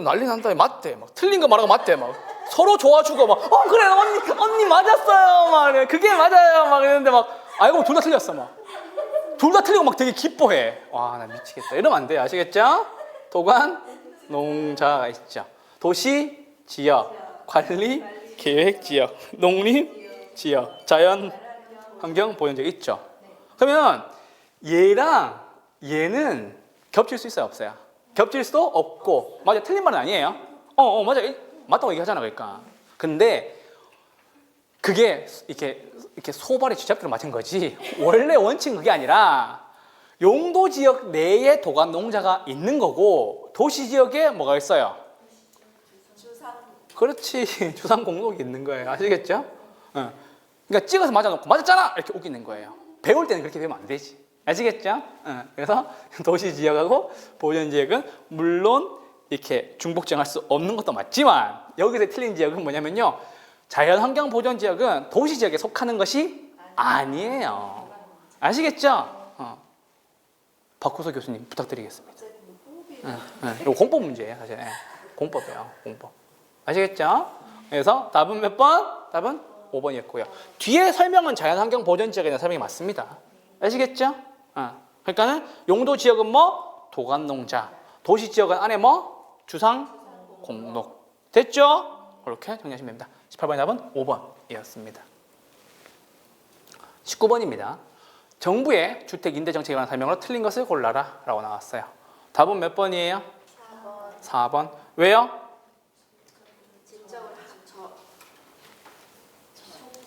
난리 난다. 맞대. 막 틀린 거 말하고 맞대. 막 서로 좋아주고 막 그래 언니 맞았어요. 막 그래. 그게 맞아요. 막 이러는데 막 알고 둘 다 틀렸어. 막 둘 다 틀리고 막 되게 기뻐해. 와, 나 미치겠다. 이러면 안 돼요. 아시겠죠? 도관 농자가 있죠. 도시 지역, 관리 계획 지역, 농림 지역, 자연 환경 보존지역 있죠. 그러면 얘랑 얘는 겹칠 수 있어요, 없어요? 겹칠 수도 없고. 맞아, 틀린 말은 아니에요. 맞아, 맞다고 얘기하잖아, 그러니까. 근데 그게 이렇게 소발의 쥐잡기로 맞은 거지. 원래 원칙은 그게 아니라 용도 지역 내에 도관 농자가 있는 거고 도시 지역에 뭐가 있어요? 주상. 그렇지. 주상 공록이 있는 거예요. 아시겠죠? 그러니까 찍어서 맞아놓고 맞았잖아 이렇게 우기는 거예요. 배울 때는 그렇게 배우면 안 되지. 아시겠죠? 그래서 도시 지역하고 보존 지역은 물론 이렇게 중복정할 수 없는 것도 맞지만 여기서 틀린 지역은 뭐냐면요. 자연환경 보존 지역은 도시 지역에 속하는 것이 아니에요. 아시겠죠? 박호서 교수님 부탁드리겠습니다. 이거 공법 문제예요, 사실. 공법이에요, 공법. 아시겠죠? 그래서 답은 몇 번? 답은 5번이었고요. 뒤에 설명은 자연환경 보존 지역에 대한 설명이 맞습니다. 아시겠죠? 그러니까는 용도 지역은 뭐? 도관농자. 도시 지역은 안에 뭐? 주상 공록. 됐죠? 그렇게 정리하시면 됩니다. 18번의 답은 5번이었습니다. 19번입니다. 정부의 주택 임대 정책에 관한 설명으로 틀린 것을 골라라 라고 나왔어요. 답은 몇 번이에요? 4번. 왜요?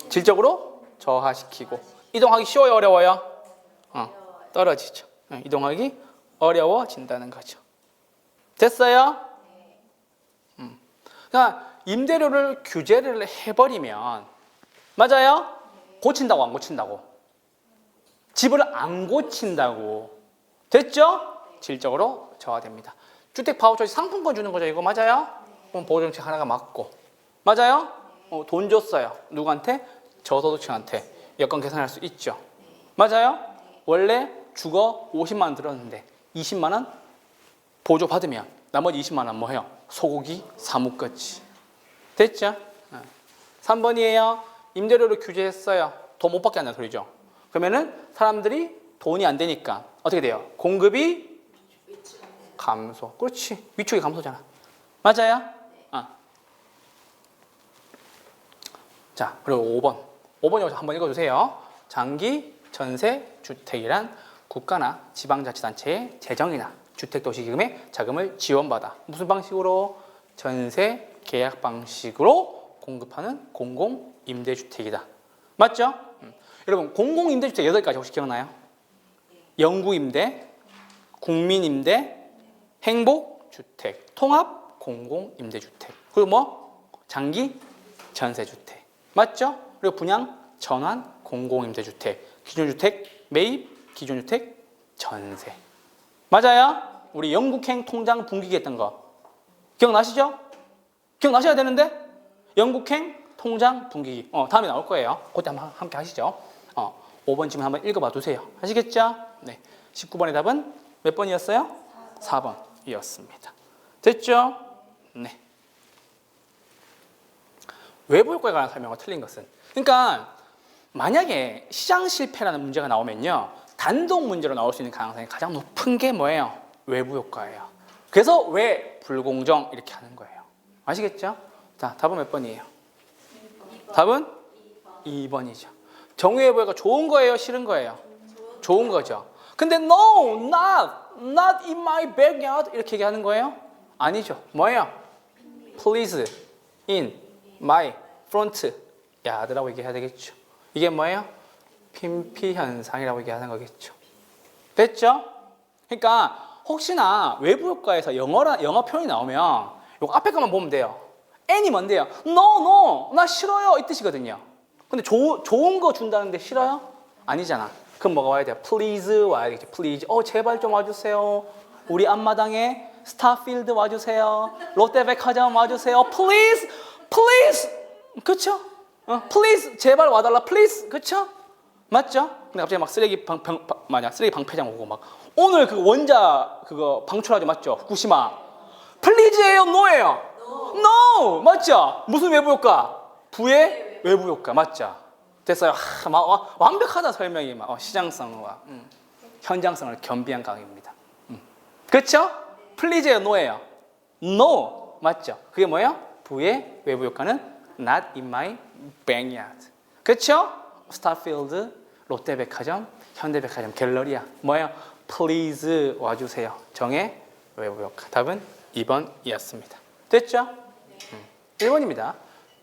질적으로 저하시키고. 이동하기 쉬워요, 어려워요? 떨어지죠. 이동하기 어려워진다는 거죠. 됐어요? 그러니까 임대료를 규제를 해버리면 맞아요? 고친다고 안 고친다고? 집을 안 고친다고. 됐죠? 질적으로 저하됩니다. 주택 바우처 상품권 주는 거죠. 이거 맞아요? 그럼 보호정책 하나가 맞고. 맞아요? 돈 줬어요. 누구한테? 저소득층한테. 여건 계산할 수 있죠. 맞아요? 원래 주거 50만 원 들었는데 20만 원 보조 받으면 나머지 20만 원 뭐 해요? 소고기 사 먹겠지. 됐죠? 3번이에요. 임대료를 규제했어요. 돈 못 받게 한다는 소리죠. 그러면은 사람들이 돈이 안 되니까 어떻게 돼요? 공급이 감소. 그렇지. 위축이 감소잖아. 맞아요? 자, 그리고 5번. 5번 여기서 한번 읽어주세요. 장기 전세 주택이란 국가나 지방자치단체의 재정이나 주택도시기금의 자금을 지원받아 무슨 방식으로? 전세 계약 방식으로 공급하는 공공임대주택이다. 맞죠? 여러분 공공임대주택 8가지 혹시 기억나요? 영구임대, 국민임대, 행복주택, 통합 공공임대주택, 그리고 뭐? 장기 전세주택. 맞죠? 그리고 분양 전환 공공임대주택, 기준주택 매입 기존주택 전세. 맞아요? 우리 영국행 통장 분기기 했던 거 기억나시죠? 기억나셔야 되는데 영국행 통장 분기기 다음에 나올 거예요. 그때 한번 함께 하시죠. 5번 질문 한번 읽어봐 두세요. 아시겠죠? 네. 19번의 답은 몇 번이었어요? 4번이었습니다. 됐죠? 네. 외부 효과에 관한 설명과 틀린 것은 그러니까 만약에 시장 실패라는 문제가 나오면요 단독 문제로 나올 수 있는 가능성이 가장 높은 게 뭐예요? 외부 효과예요. 그래서 왜 불공정 이렇게 하는 거예요. 아시겠죠? 자, 답은 몇 번이에요? 2번. 답은 2번이죠. 정외부 효과가 좋은 거예요? 싫은 거예요? 좋은 거죠. 근데 no, not in my backyard 이렇게 얘기하는 거예요? 아니죠. 뭐예요? Please in my front yard라고 얘기해야 되겠죠. 이게 뭐예요? 핀피 현상이라고 얘기하는 거겠죠. 됐죠? 그러니까 혹시나 외부 효과에서 영어 표현이 나오면 이거 앞에 것만 보면 돼요. N이 뭔데요? No, 나 싫어요 이 뜻이거든요. 근데 좋은 거 준다는데 싫어요? 아니잖아. 그럼 뭐가 와야 돼요? Please 와야 되겠죠. Please. 제발 좀 와주세요. 우리 앞마당에 스타필드 와주세요. 롯데백화점 와주세요. Please. 그쵸? Please 제발 와달라. Please. 그쵸? 맞죠? 근데 갑자기 막 쓰레기 방패장 오고 막 오늘 그 원자 그거 방출하죠. 맞죠? 후쿠시마. Please예요? No예요? No. 맞죠? 무슨 외부 효과? 부의 외부 효과. 맞죠? 됐어요. 완벽하다 설명이 시장성과 현장성을 겸비한 강의입니다. 그렇죠? Please예요? No예요? No. 맞죠? 그게 뭐예요? 부의 외부 효과는 not in my backyard. 그렇죠? 스타필드, 롯데백화점, 현대백화점, 갤러리아. 뭐예요? Please 와주세요. 정의 외부 효과. 답은 2번이었습니다. 됐죠? 1번입니다.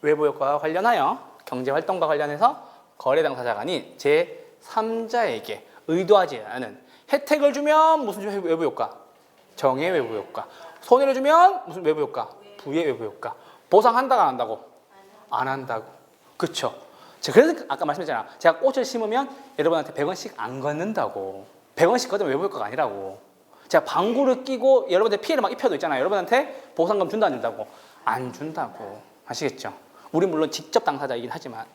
외부 효과와 관련하여 경제활동과 관련해서 거래 당사자가 아닌 제3자에게 의도하지 않은 혜택을 주면 무슨 외부 효과? 정의 외부 효과. 손해를 주면 무슨 외부 효과? 부의 외부 효과. 보상한다고 안 한다고? 안 한다고. 그렇죠? 그래서 아까 말씀드렸잖아. 제가 꽃을 심으면 여러분한테 100원씩 안 걷는다고. 100원씩 걷으면 외부 효과가 아니라고. 제가 방구를 끼고 여러분한테 피해를 막 입혀도 있잖아요. 여러분한테 보상금 준다 안 준다고? 안 준다고. 아시겠죠? 우리 물론 직접 당사자이긴 하지만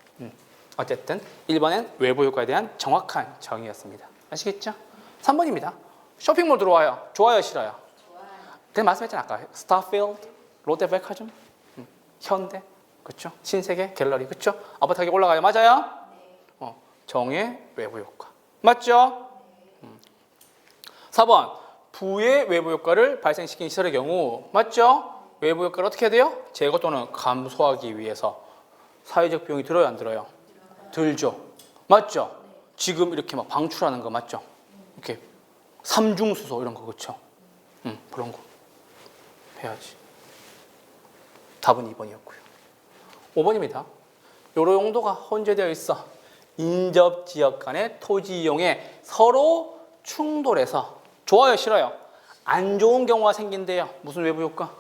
어쨌든 1번은 외부 효과에 대한 정확한 정의였습니다. 아시겠죠? 3번입니다. 쇼핑몰 들어와요. 좋아요, 싫어요? 좋아요. 그래서 말씀했잖아 아까. 스타필드, 롯데백화점, 현대, 그렇죠? 신세계, 갤러리, 그렇죠? 아파트 가격 올라가요. 맞아요? 네. 정의 외부 효과. 맞죠? 네. 4번 부의 외부 효과를 발생시킨 시설의 경우 맞죠? 외부 효과를 어떻게 해야 돼요? 제거 또는 감소하기 위해서 사회적 비용이 들어요, 안 들어요? 들죠. 맞죠? 지금 이렇게 막 방출하는 거 맞죠? 이렇게 삼중수소 이런 거 그렇죠? 그런 거 해야지. 답은 2번이었고요. 5번입니다. 요로 용도가 혼재되어 있어 인접지역 간의 토지 이용에 서로 충돌해서 좋아요, 싫어요? 안 좋은 경우가 생긴대요. 무슨 외부 효과?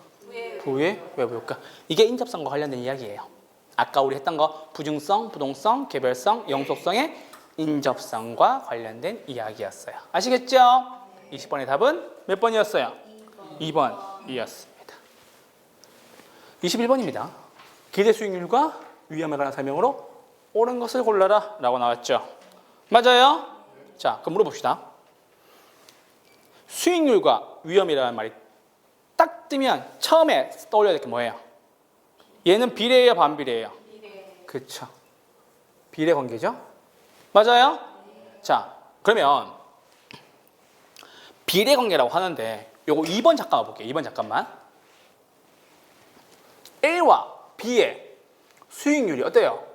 부의 외부 효과. 이게 인접성과 관련된 이야기예요. 아까 우리 했던 거 부증성, 부동성, 개별성, 영속성의 인접성과 관련된 이야기였어요. 아시겠죠? 20번의 답은 몇 번이었어요? 2번이었습니다. 21번입니다. 기대 수익률과 위험에 관한 설명으로 옳은 것을 골라라 라고 나왔죠. 맞아요? 자, 그럼 물어봅시다. 수익률과 위험이라는 말이 딱 뜨면 처음에 떠올려야 될 게 뭐예요? 얘는 비례예요, 반비례예요? 그렇죠. 비례 관계죠? 맞아요? 자, 그러면 비례 관계라고 하는데 요거 2번 잠깐만 볼게요. 2번 잠깐만. A와 B의 수익률이 어때요?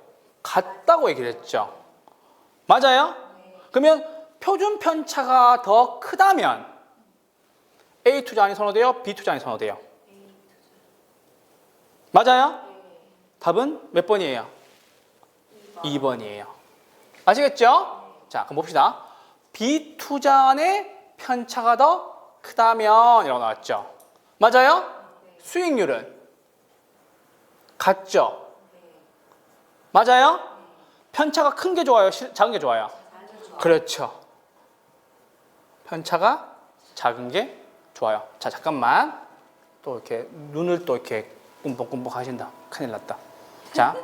같다고 얘기를 했죠. 맞아요? 그러면 표준 편차가 더 크다면 A 투자안이 선호돼요? B 투자안이 선호돼요? 맞아요? 답은 몇 번이에요? 2번이에요. 아시겠죠? 자, 그럼 봅시다. B 투자안의 편차가 더 크다면 이라고 나왔죠. 맞아요? 수익률은 같죠? 맞아요? 편차가 큰 게 좋아요? 작은 게 좋아요? 그렇죠. 편차가 작은 게 좋아요. 자, 잠깐만. 또 이렇게 눈을 또 이렇게 꿈뻑꿈뻑 하신다. 큰일 났다. 자,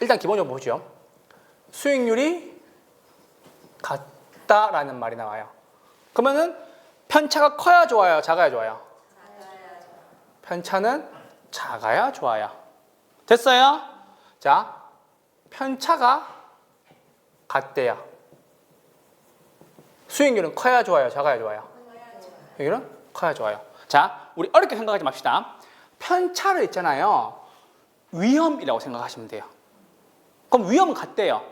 일단 기본적으로 보죠. 수익률이 같다라는 말이 나와요. 그러면은 편차가 커야 좋아요, 작아야 좋아요? 편차는 작아야 좋아요. 됐어요? 자, 편차가 같대요. 수익률은 커야 좋아요, 작아야 좋아요? 수익률은 커야 좋아요. 자, 우리 어렵게 생각하지 맙시다. 편차를 있잖아요. 위험이라고 생각하시면 돼요. 그럼 위험은 같대요.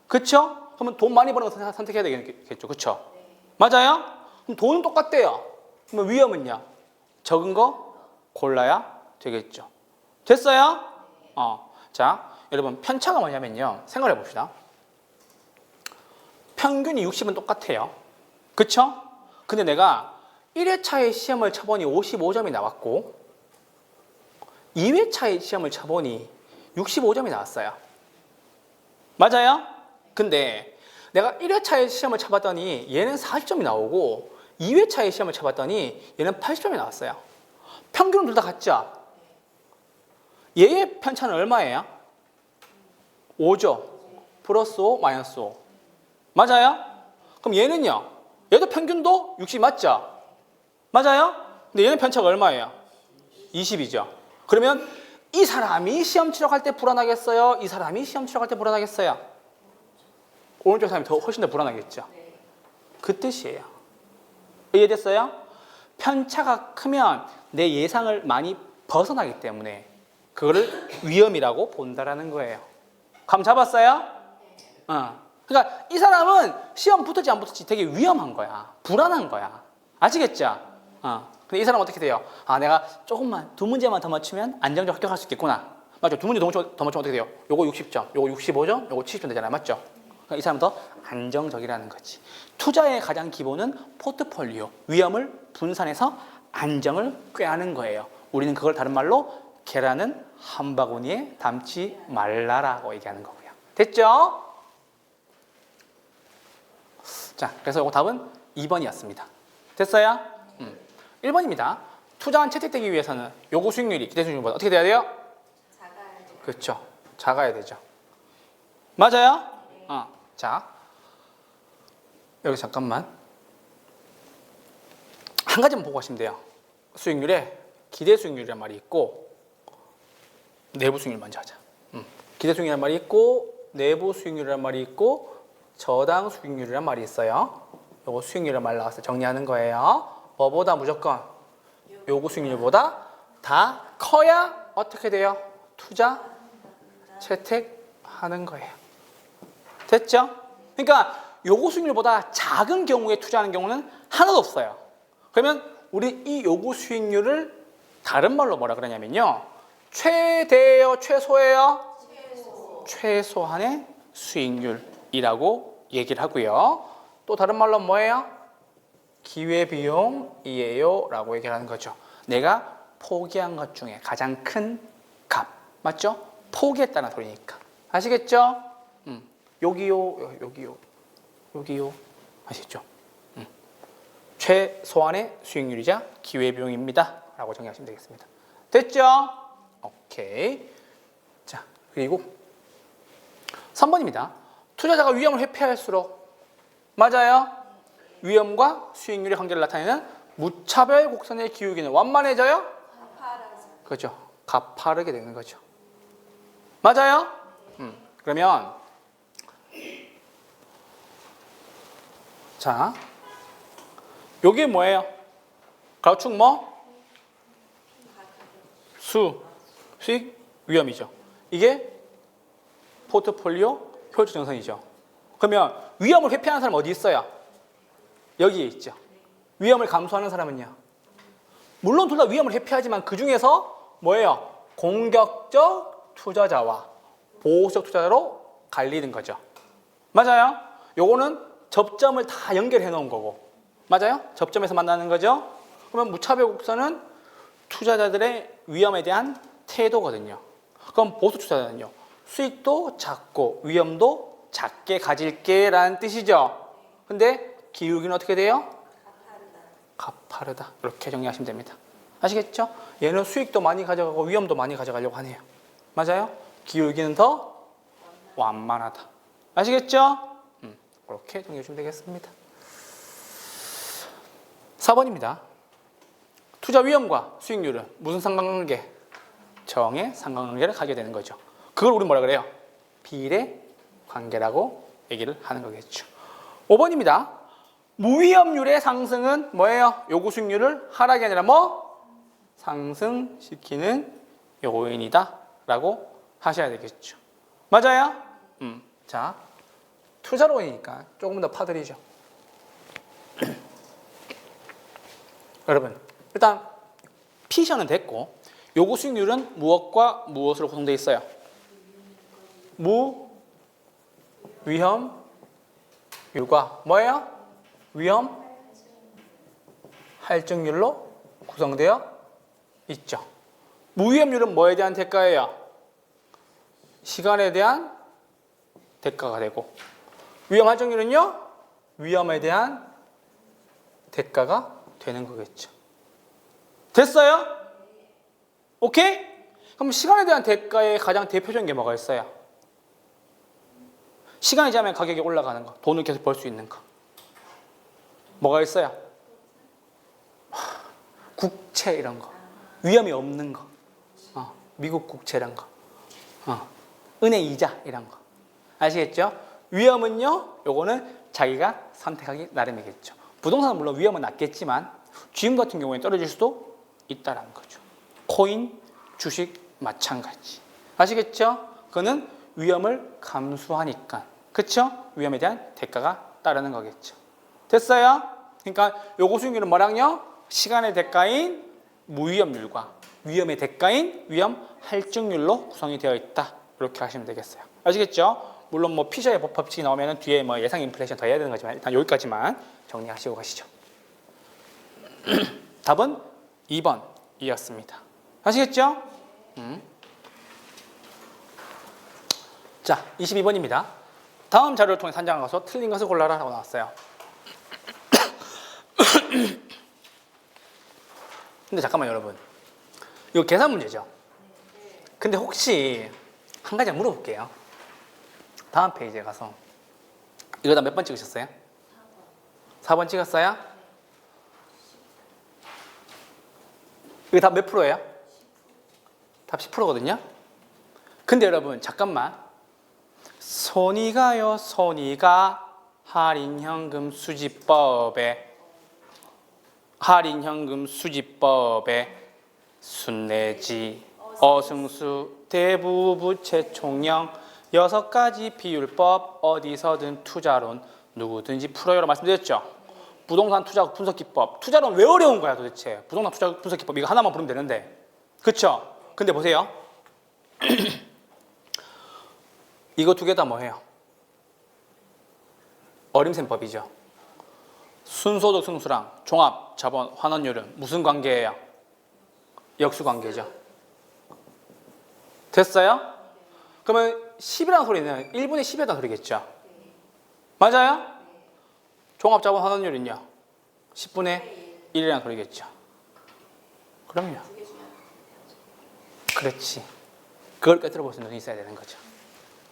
그렇죠? 그러면 돈 많이 버는 거 선택해야 되겠죠. 그렇죠? 맞아요? 그럼 돈은 똑같대요. 그러면 위험은요? 적은 거 골라야 되겠죠. 됐어요? 자, 여러분 편차가 뭐냐면요. 생각해 봅시다. 평균이 60은 똑같아요. 그쵸? 근데 내가 1회차에 시험을 쳐보니 55점이 나왔고 2회차에 시험을 쳐보니 65점이 나왔어요. 맞아요? 근데 내가 1회차에 시험을 쳐봤더니 얘는 40점이 나오고 2회차에 시험을 쳐봤더니 얘는 80점이 나왔어요. 평균은 둘 다 같죠? 얘의 편차는 얼마예요? 5죠. 플러스 5, 마이너스 5. 맞아요? 그럼 얘는요? 얘도 평균도 60 맞죠? 맞아요? 근데 얘는 편차가 얼마예요? 20이죠. 그러면 이 사람이 시험 치러 갈 때 불안하겠어요? 이 사람이 시험 치러 갈 때 불안하겠어요? 오른쪽 사람이 훨씬 더 불안하겠죠. 그 뜻이에요. 이해됐어요? 편차가 크면 내 예상을 많이 벗어나기 때문에 그거를 위험이라고 본다라는 거예요. 감 잡았어요? 그러니까 이 사람은 시험 붙을지 안 붙을지 되게 위험한 거야. 불안한 거야. 아시겠죠? 근데 이 사람은 어떻게 돼요? 내가 조금만, 2문제만 더 맞추면 안정적으로 합격할 수 있겠구나. 맞죠? 2문제 더 맞추면 어떻게 돼요? 요거 60점, 요거 65점, 요거 70점 되잖아요. 맞죠? 그러니까 이 사람은 더 안정적이라는 거지. 투자의 가장 기본은 포트폴리오, 위험을 분산해서 안정을 꾀하는 거예요. 우리는 그걸 다른 말로 계란은 한 바구니에 담지 말라라고 얘기하는 거고요. 됐죠? 자, 그래서 이거 답은 2번이었습니다. 됐어요? 1번입니다. 투자한 채택되기 위해서는 요구 수익률이 기대 수익률보다 어떻게 돼야 돼요? 작아야죠. 그렇죠. 작아야 되죠. 맞아요? 자, 여기 잠깐만. 한 가지만 보고 가시면 돼요. 수익률에 기대 수익률이란 말이 있고 내부 수익률 먼저 하자. 기대 수익률이란 말이 있고 내부 수익률이란 말이 있고 저당 수익률이란 말이 있어요. 요거 수익률이란 말 나와서 정리하는 거예요. 뭐보다 무조건 요구 수익률보다 다 커야 어떻게 돼요? 투자 채택하는 거예요. 됐죠? 그러니까 요구 수익률보다 작은 경우에 투자하는 경우는 하나도 없어요. 그러면 우리 이 요구 수익률을 다른 말로 뭐라 그러냐면요. 최대예요, 최소예요? 최소한의 수익률이라고 얘기를 하고요. 또 다른 말로 뭐예요? 기회비용이에요 라고 얘기를 하는 거죠. 내가 포기한 것 중에 가장 큰 값. 맞죠? 포기했다는 소리니까. 아시겠죠? 여기요, 여기요, 여기요. 아시죠? 최소한의 수익률이자 기회비용입니다 라고 정리하시면 되겠습니다. 됐죠? 오케이. 자, 그리고 3번입니다. 투자자가 위험을 회피할수록 맞아요? 위험과 수익률의 관계를 나타내는 무차별 곡선의 기울기는 완만해져요? 그렇죠. 가파르게 되는 거죠. 맞아요? 그러면 자, 요게 뭐예요? 가로축 뭐? 수익, 위험이죠. 이게 포트폴리오 효율적 정선이죠. 그러면 위험을 회피하는 사람 어디 있어요? 여기에 있죠. 위험을 감수하는 사람은요. 물론 둘 다 위험을 회피하지만 그 중에서 뭐예요? 공격적 투자자와 보호적 투자자로 갈리는 거죠. 맞아요? 요거는 접점을 다 연결해 놓은 거고. 맞아요? 접점에서 만나는 거죠. 그러면 무차별 곡선은 투자자들의 위험에 대한 태도거든요. 그럼 보수 투자자는요. 수익도 작고 위험도 작게 가질게 라는 뜻이죠. 근데 기울기는 어떻게 돼요? 가파르다. 이렇게 정리하시면 됩니다. 아시겠죠? 얘는 수익도 많이 가져가고 위험도 많이 가져가려고 하네요. 맞아요? 기울기는 더 완만하다. 아시겠죠? 그렇게 정리해 주시면 되겠습니다. 4번입니다. 투자 위험과 수익률은 무슨 상관관계? 정의 상관관계를 가지게 되는 거죠. 그걸 우리 뭐라 그래요? 비례 관계라고 얘기를 하는 거겠죠. 5번입니다. 무위험률의 상승은 뭐예요? 요구 수익률을 하락이 아니라 뭐? 상승시키는 요인이다 라고 하셔야 되겠죠. 맞아요? 자, 투자론이니까 조금 더 파드리죠. 여러분, 일단 피셔는 됐고 요구 수익률은 무엇과 무엇으로 구성되어 있어요? 무위험률과 뭐예요? 위험 할증률로 구성되어 있죠. 무위험률은 뭐에 대한 대가예요? 시간에 대한 대가가 되고, 위험 할증률은요? 위험에 대한 대가가 되는 거겠죠. 됐어요? 오케이? 그럼 시간에 대한 대가의 가장 대표적인 게 뭐가 있어요? 시간이 지나면 가격이 올라가는 거, 돈을 계속 벌 수 있는 거. 뭐가 있어요? 국채 이런 거, 위험이 없는 거, 미국 국채 이런 거, 은행 이자 이런 거. 아시겠죠? 위험은요, 요거는 자기가 선택하기 나름이겠죠. 부동산은 물론 위험은 낮겠지만 주식 같은 경우에 떨어질 수도 있다라는 거죠. 코인, 주식 마찬가지. 아시겠죠? 그거는 위험을 감수하니까, 그쵸? 위험에 대한 대가가 따르는 거겠죠. 됐어요? 그러니까 요구 수익률은 뭐랑요? 시간의 대가인 무위험률과 위험의 대가인 위험 할증률로 구성이 되어 있다. 이렇게 하시면 되겠어요. 아시겠죠? 물론 뭐 피셔의 법칙이 나오면 뒤에 뭐 예상 인플레이션 더 해야 되는 거지만 일단 여기까지만 정리하시고 가시죠. 답은 2번이었습니다. 아시겠죠? 자, 22번입니다. 다음 자료를 통해 산정한 것으로 틀린 것을 골라라 라고 나왔어요. 근데 잠깐만 여러분, 이거 계산 문제죠? 근데 혹시 한 가지 물어볼게요. 다음 페이지에 가서 이거 다 몇 번 찍으셨어요? 4번 찍었어요? 이거 답 몇 프로예요? 답 10%거든요? 근데 여러분 잠깐만, 손이 가요 손이가 할인현금 수지법에 순내지 어승수 대부부채 총령 6가지 비율법 어디서든 투자론 누구든지 풀어요라고 말씀드렸죠. 부동산 투자 분석 기법. 투자론 왜 어려운 거야 도대체? 부동산 투자 분석 기법 이거 하나만 부르면 되는데, 그쵸? 근데 보세요. 이거 두 개 다 뭐예요? 어림셈법이죠. 순소득 승수랑 종합 자본 환원율은 무슨 관계예요? 역수 관계죠. 됐어요? 그러면 10이라는 소리는 1분의 10이라는 소리겠죠. 맞아요? 종합 자본 환원율은요? 10분의 1이라는 소리겠죠. 그럼요. 그렇지. 그걸 깨뜨려 볼 수 있는 눈이 있어야 되는 거죠.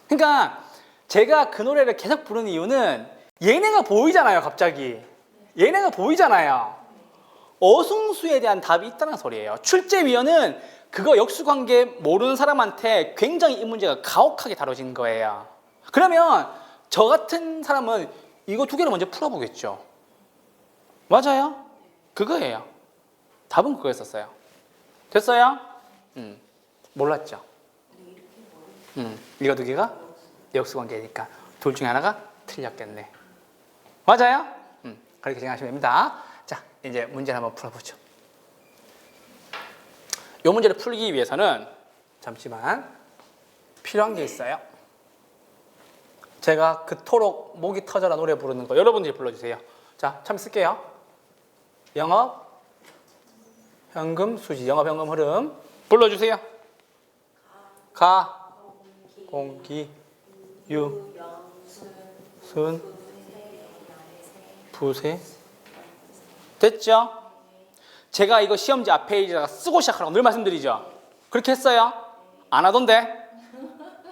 그러니까 제가 그 노래를 계속 부르는 이유는 얘네가 보이잖아요. 갑자기 얘네가 보이잖아요. 어승수에 대한 답이 있다는 소리예요. 출제위원은 그거 역수관계 모르는 사람한테 굉장히 이 문제가 가혹하게 다뤄진 거예요. 그러면 저 같은 사람은 이거 두 개를 먼저 풀어보겠죠. 맞아요? 그거예요. 답은 그거였었어요. 됐어요? 몰랐죠? 이거 두 개가 역수관계니까 둘 중에 하나가 틀렸겠네. 맞아요? 그렇게 생각하시면 됩니다. 자, 이제 문제를 한번 풀어보죠. 이 문제를 풀기 위해서는 잠시만 필요한 게 있어요. 제가 그토록 목이 터져라 노래 부르는 거 여러분들이 불러주세요. 자, 참 쓸게요. 영업 현금 수지, 영업 현금 흐름 불러주세요. 가, 공기, 유, 순, 부세, 됐죠? 제가 이거 시험지 앞에다가 쓰고 시작하라고 늘 말씀드리죠. 그렇게 했어요? 안 하던데?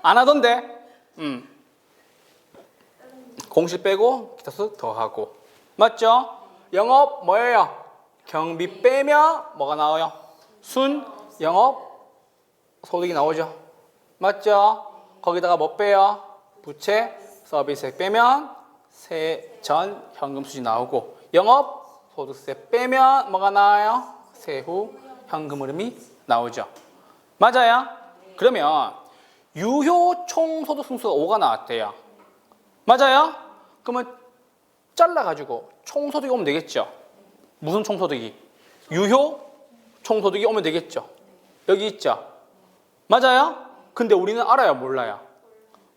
안 하던데? 공식 빼고 기타 수 더하고. 맞죠? 영업 뭐예요? 경비 빼면 뭐가 나와요? 순 영업 소득이 나오죠. 맞죠? 거기다가 뭐 빼요? 부채 서비스액 빼면 세전 현금 수지 나오고, 영업 소득세 빼면 뭐가 나와요? 세후 현금 흐름이 나오죠. 맞아요? 그러면 유효 총소득 승수가 5가 나왔대요. 맞아요? 그러면 잘라가지고 총소득이 오면 되겠죠. 무슨 총소득이? 유효 총소득이 오면 되겠죠. 여기 있죠. 맞아요? 근데 우리는 알아요? 몰라요?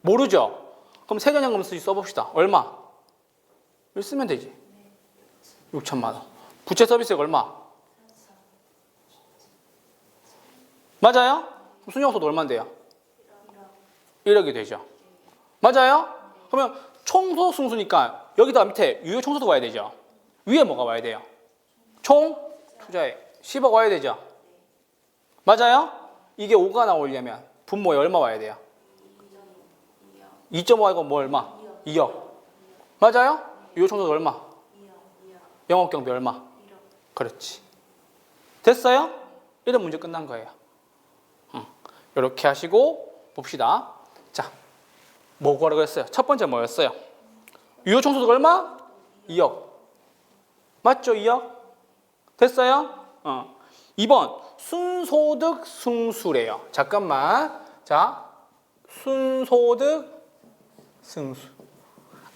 모르죠? 그럼 세전현금 수지 써봅시다. 얼마? 이걸 쓰면 되지. 6천만 원. 부채 서비스액 얼마? 맞아요? 그럼 순영소득 얼마인데요? 1억이 되죠. 맞아요? 그러면 총소득 승수니까 여기다 밑에 유효 총소득 와야 되죠. 위에 뭐가 와야 돼요? 총 투자액 10억 와야 되죠. 맞아요? 이게 5가 나오려면 분모에 얼마 와야 돼요? 2.5하고 뭐 얼마? 2억. 맞아요? 유효 총소득 얼마? 영업 경비 얼마? 그렇지. 됐어요? 이런 문제 끝난 거예요. 이렇게 하시고 봅시다. 자, 뭐 구하라고 했어요? 첫 번째 뭐였어요? 유효 총소득 얼마? 2억. 맞죠? 2억? 됐어요? 2번 순소득 승수래요. 잠깐만. 자, 순소득 승수.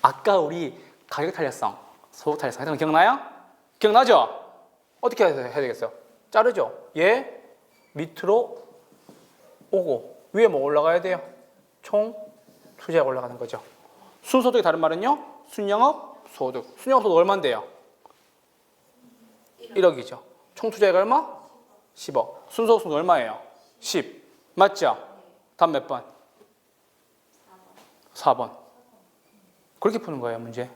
아까 우리 가격 탄력성, 소득 탄력성 했던 거 기억나요? 기억나죠? 어떻게 해야 되겠어요? 자르죠? 얘 밑으로 오고 위에 뭐 올라가야 돼요? 총 투자가 올라가는 거죠. 순소득의 다른 말은요? 순영업 소득. 순영업 소득 얼마인데요? 1억이죠. 총 투자액 얼마? 10억. 순소득 승수 얼마예요? 10. 맞죠? 다음 몇 번? 4번. 그렇게 푸는 거예요, 문제.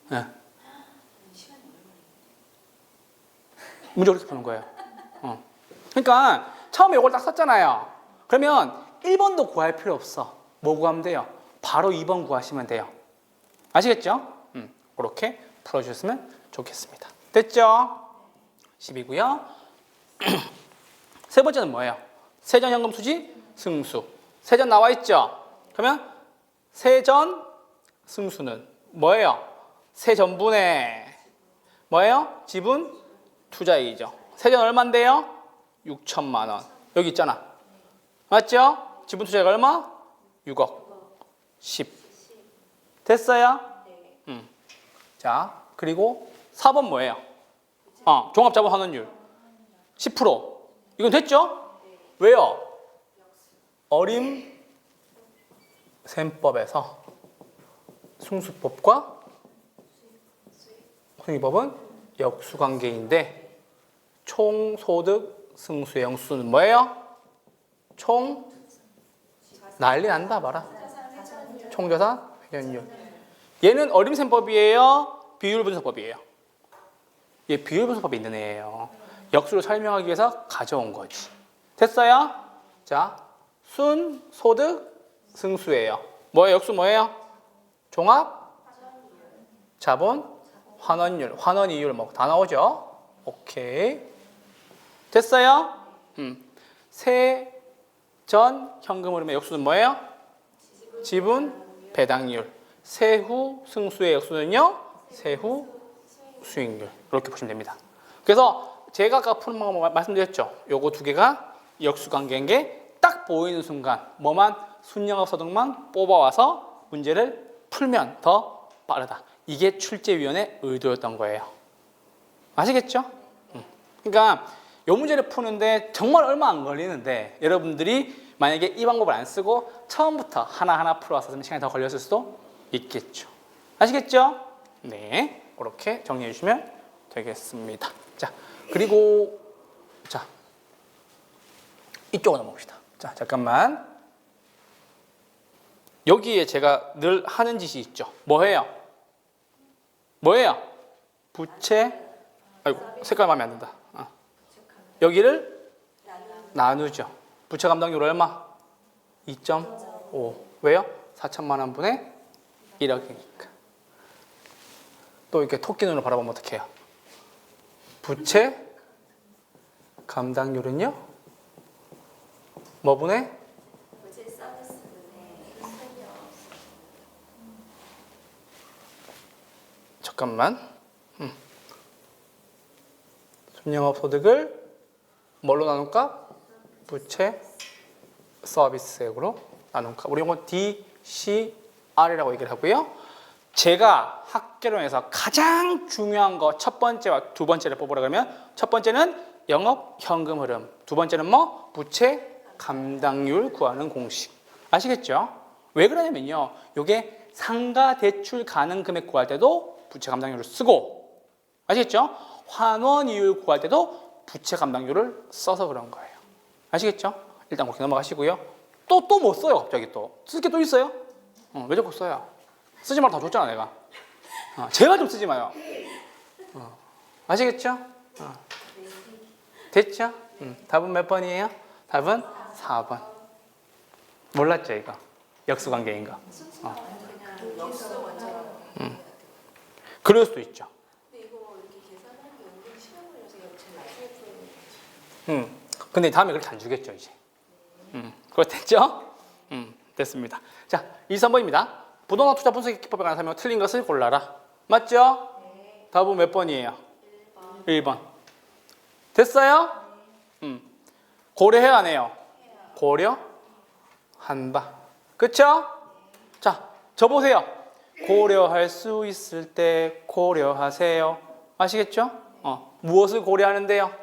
네. 문제 그렇게 푸는 거예요. 그러니까 처음에 이걸 딱 썼잖아요. 그러면 1번도 구할 필요 없어. 뭐 구하면 돼요? 바로 2번 구하시면 돼요. 아시겠죠? 그렇게 풀어주셨으면 좋겠습니다. 됐죠? 10이고요. 세 번째는 뭐예요? 세전 현금 수지 승수. 세전 나와 있죠? 그러면 세전 승수는 뭐예요? 세전분의 뭐예요? 지분 투자이익이죠. 세전 얼마인데요? 6천만 원. 여기 있잖아. 맞죠? 지분 투자액 얼마? 6억. 10. 됐어요? 자, 그리고 4번 뭐예요? 종합자본 환원율 10%. 이건 됐죠? 왜요? 어림셈법에서 승수법과 승유법은 역수관계인데 총소득 승수의 영수는 뭐예요? 총 난리 난다 봐라. 총자산 회전율. 얘는 어림셈법이에요? 비율분석법이에요? 얘 비율분석법이 있는 애예요. 역수를 설명하기 위해서 가져온 거지. 됐어요? 자, 순소득 승수예요. 뭐예요? 역수 뭐예요? 종합 자본 환원율, 환원이율 뭐 다 나오죠? 오케이. 됐어요? 세전 현금 흐름의 역수는 뭐예요? 지분 배당률. 세후 승수의 역수는요? 세후 수익률. 이렇게 보시면 됩니다. 그래서 제가 아까 푸는 방법 말씀드렸죠? 요거 두 개가 역수관계인 게 딱 보이는 순간 뭐만 순영업 소득만 뽑아와서 문제를 풀면 더 빠르다. 이게 출제위원회 의도였던 거예요. 아시겠죠? 그러니까 이 문제를 푸는데 정말 얼마 안 걸리는데 여러분들이 만약에 이 방법을 안 쓰고 처음부터 하나하나 풀어왔으면 시간이 더 걸렸을 수도 있겠죠. 아시겠죠? 네, 그렇게 정리해 주시면 되겠습니다. 자, 그리고 자 이쪽으로 넘어옵시다. 자, 잠깐만. 여기에 제가 늘 하는 짓이 있죠. 뭐예요? 뭐예요? 부채 아이고 색깔 마음에 안 든다. 여기를 나누죠. 부채 감당률 얼마? 2.5. 왜요? 4천만 원 분의 1억이니까. 또 이렇게 토끼 눈으로 바라보면 어떡해요? 부채 감당률은요? 뭐 분의? 부채 서비스 분의 잠깐만. 순영업 소득을 뭘로 나눌까? 부채 서비스액으로 나눌까? 우리 이건 DCR이라고 얘기를 하고요. 제가 학개론에서 가장 중요한 거 첫 번째와 두 번째를 뽑으라 그러면 첫 번째는 영업 현금 흐름, 두 번째는 뭐? 부채 감당률 구하는 공식. 아시겠죠? 왜 그러냐면요. 요게 상가 대출 가능 금액 구할 때도 부채 감당률을 쓰고, 아시겠죠? 환원 이율 구할 때도 부채 감당률을 써서 그런 거예요. 아시겠죠? 일단 그렇게 넘어가시고요. 또 뭐 써요? 갑자기 또 쓸 게 또 있어요? 왜 자꾸 써요? 쓰지 말고 다 줬잖아 내가. 제발 좀 쓰지 마요. 아시겠죠? 됐죠? 답은 몇 번이에요? 답은 4번. 몰랐죠 이거? 역수관계인 거. 그냥 역수 먼저. 그럴 수도 있죠. 근데 이거 이렇게 계산하는 게 은근 시간 걸려서 제일 나중에 풀어야 돼. 근데 다음에 그렇게 안 주겠죠 이제. 그거 됐죠? 됐습니다. 자, 2, 3번입니다. 부동산 투자 분석 기법에 관한 설명 틀린 것을 골라라. 맞죠? 네. 답은 몇 번이에요? 1번. 됐어요? 고려해야 안 해요? 고려한다. 그쵸? 자, 저 보세요. 고려할 수 있을 때 고려하세요. 아시겠죠? 무엇을 고려하는데요?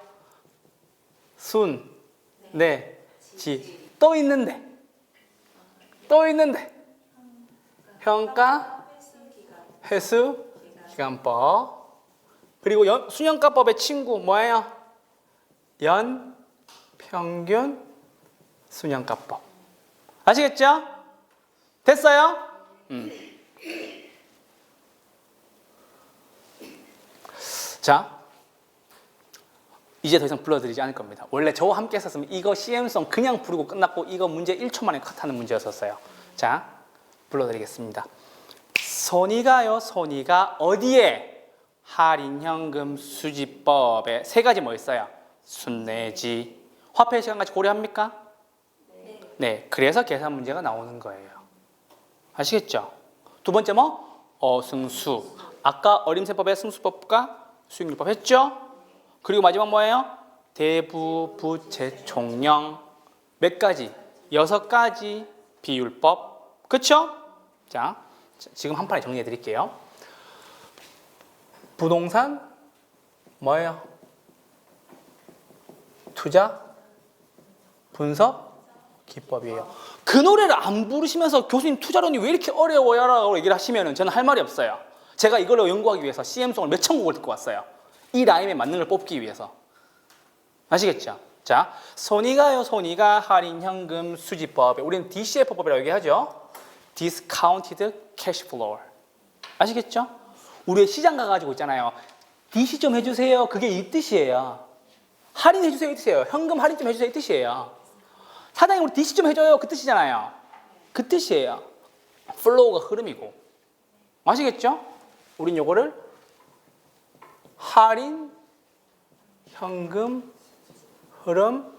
순, 네, 지. 또 있는데. 평가, 회수, 기간법. 그리고 수년가법의 친구 뭐예요? 연, 평균, 수년가법. 아시겠죠? 됐어요? 자, 이제 더 이상 불러드리지 않을 겁니다. 원래 저와 함께 했었으면 이거 CM송 그냥 부르고 끝났고 이거 문제 1초 만에 컷하는 문제였었어요. 자, 불러드리겠습니다. 손이가 어디에? 할인현금 수지법에 세 가지 뭐 있어요? 순내지. 화폐 시간까지 고려합니까? 네. 그래서 계산 문제가 나오는 거예요. 아시겠죠? 두 번째 뭐? 어승수. 아까 어림세법의 승수법과 수익률법 했죠? 그리고 마지막 뭐예요? 대부부채총령. 몇 가지? 6가지 비율법. 그쵸? 자, 지금 한 판에 정리해 드릴게요. 부동산 뭐예요? 투자 분석 기법이에요. 그 노래를 안 부르시면서 교수님 투자론이 왜 이렇게 어려워요? 라고 얘기를 하시면 저는 할 말이 없어요. 제가 이걸로 연구하기 위해서 CM송을 몇천 곡을 듣고 왔어요. 이 라임에 맞는 걸 뽑기 위해서. 아시겠죠? 자, 손이가 할인현금 수지법에 우리는 DCF법이라고 얘기하죠. Discounted Cash Flow. 아시겠죠? 우리 시장 가가지고 있잖아요. DC 좀 해주세요. 그게 이 뜻이에요. 할인해주세요 이 뜻이에요. 현금 할인 좀 해주세요 이 뜻이에요. 사장님 우리 DC 좀 해줘요 그 뜻이잖아요. 그 뜻이에요. 플로우가 흐름이고. 아시겠죠? 우린 요거를 할인 현금 흐름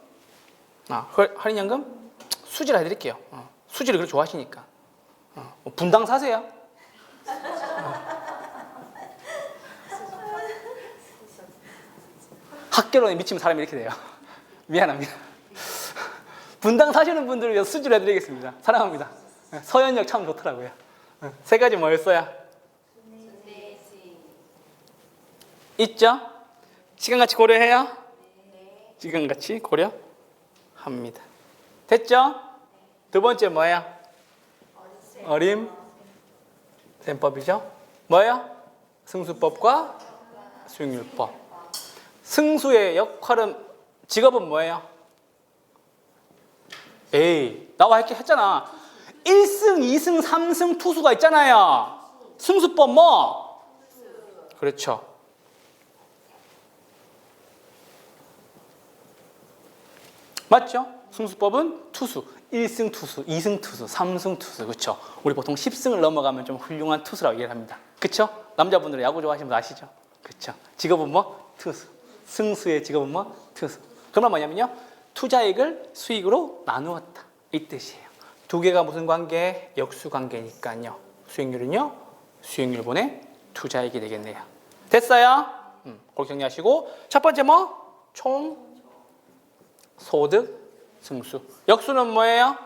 할인 현금 수지를 해드릴게요. 수지를 그렇게 좋아하시니까 분당 사세요. 학교론에 미치면 사람이 이렇게 돼요. 미안합니다. 분당 사시는 분들을 위해서 수지를 해드리겠습니다. 사랑합니다. 서현역 참 좋더라고요. 세 가지 뭐였어요? 있죠? 시간같이 고려해요? 시간같이 고려합니다. 됐죠? 두 번째 뭐예요? 어림셈법이죠? 뭐예요? 승수법과 수익률법. 승수의 역할은 직업은 뭐예요? 나와 이렇게 했잖아. 1승, 2승, 3승 투수가 있잖아요. 승수법 뭐? 그렇죠. 맞죠? 승수법은 투수, 1승 투수, 2승 투수, 3승 투수, 그렇죠? 우리 보통 10승을 넘어가면 좀 훌륭한 투수라고 얘기를 합니다. 그렇죠? 남자분들은 야구 좋아하시는 분 아시죠? 그렇죠? 직업은 뭐? 투수. 승수의 직업은 뭐? 투수. 그러면 뭐냐면요, 투자액을 수익으로 나누었다, 이 뜻이에요. 두 개가 무슨 관계? 역수 관계니까요. 수익률은요, 수익률분의 투자액이 되겠네요. 됐어요? 그렇게 정리하시고, 첫 번째 뭐? 총 소득 승수. 역수는 뭐예요?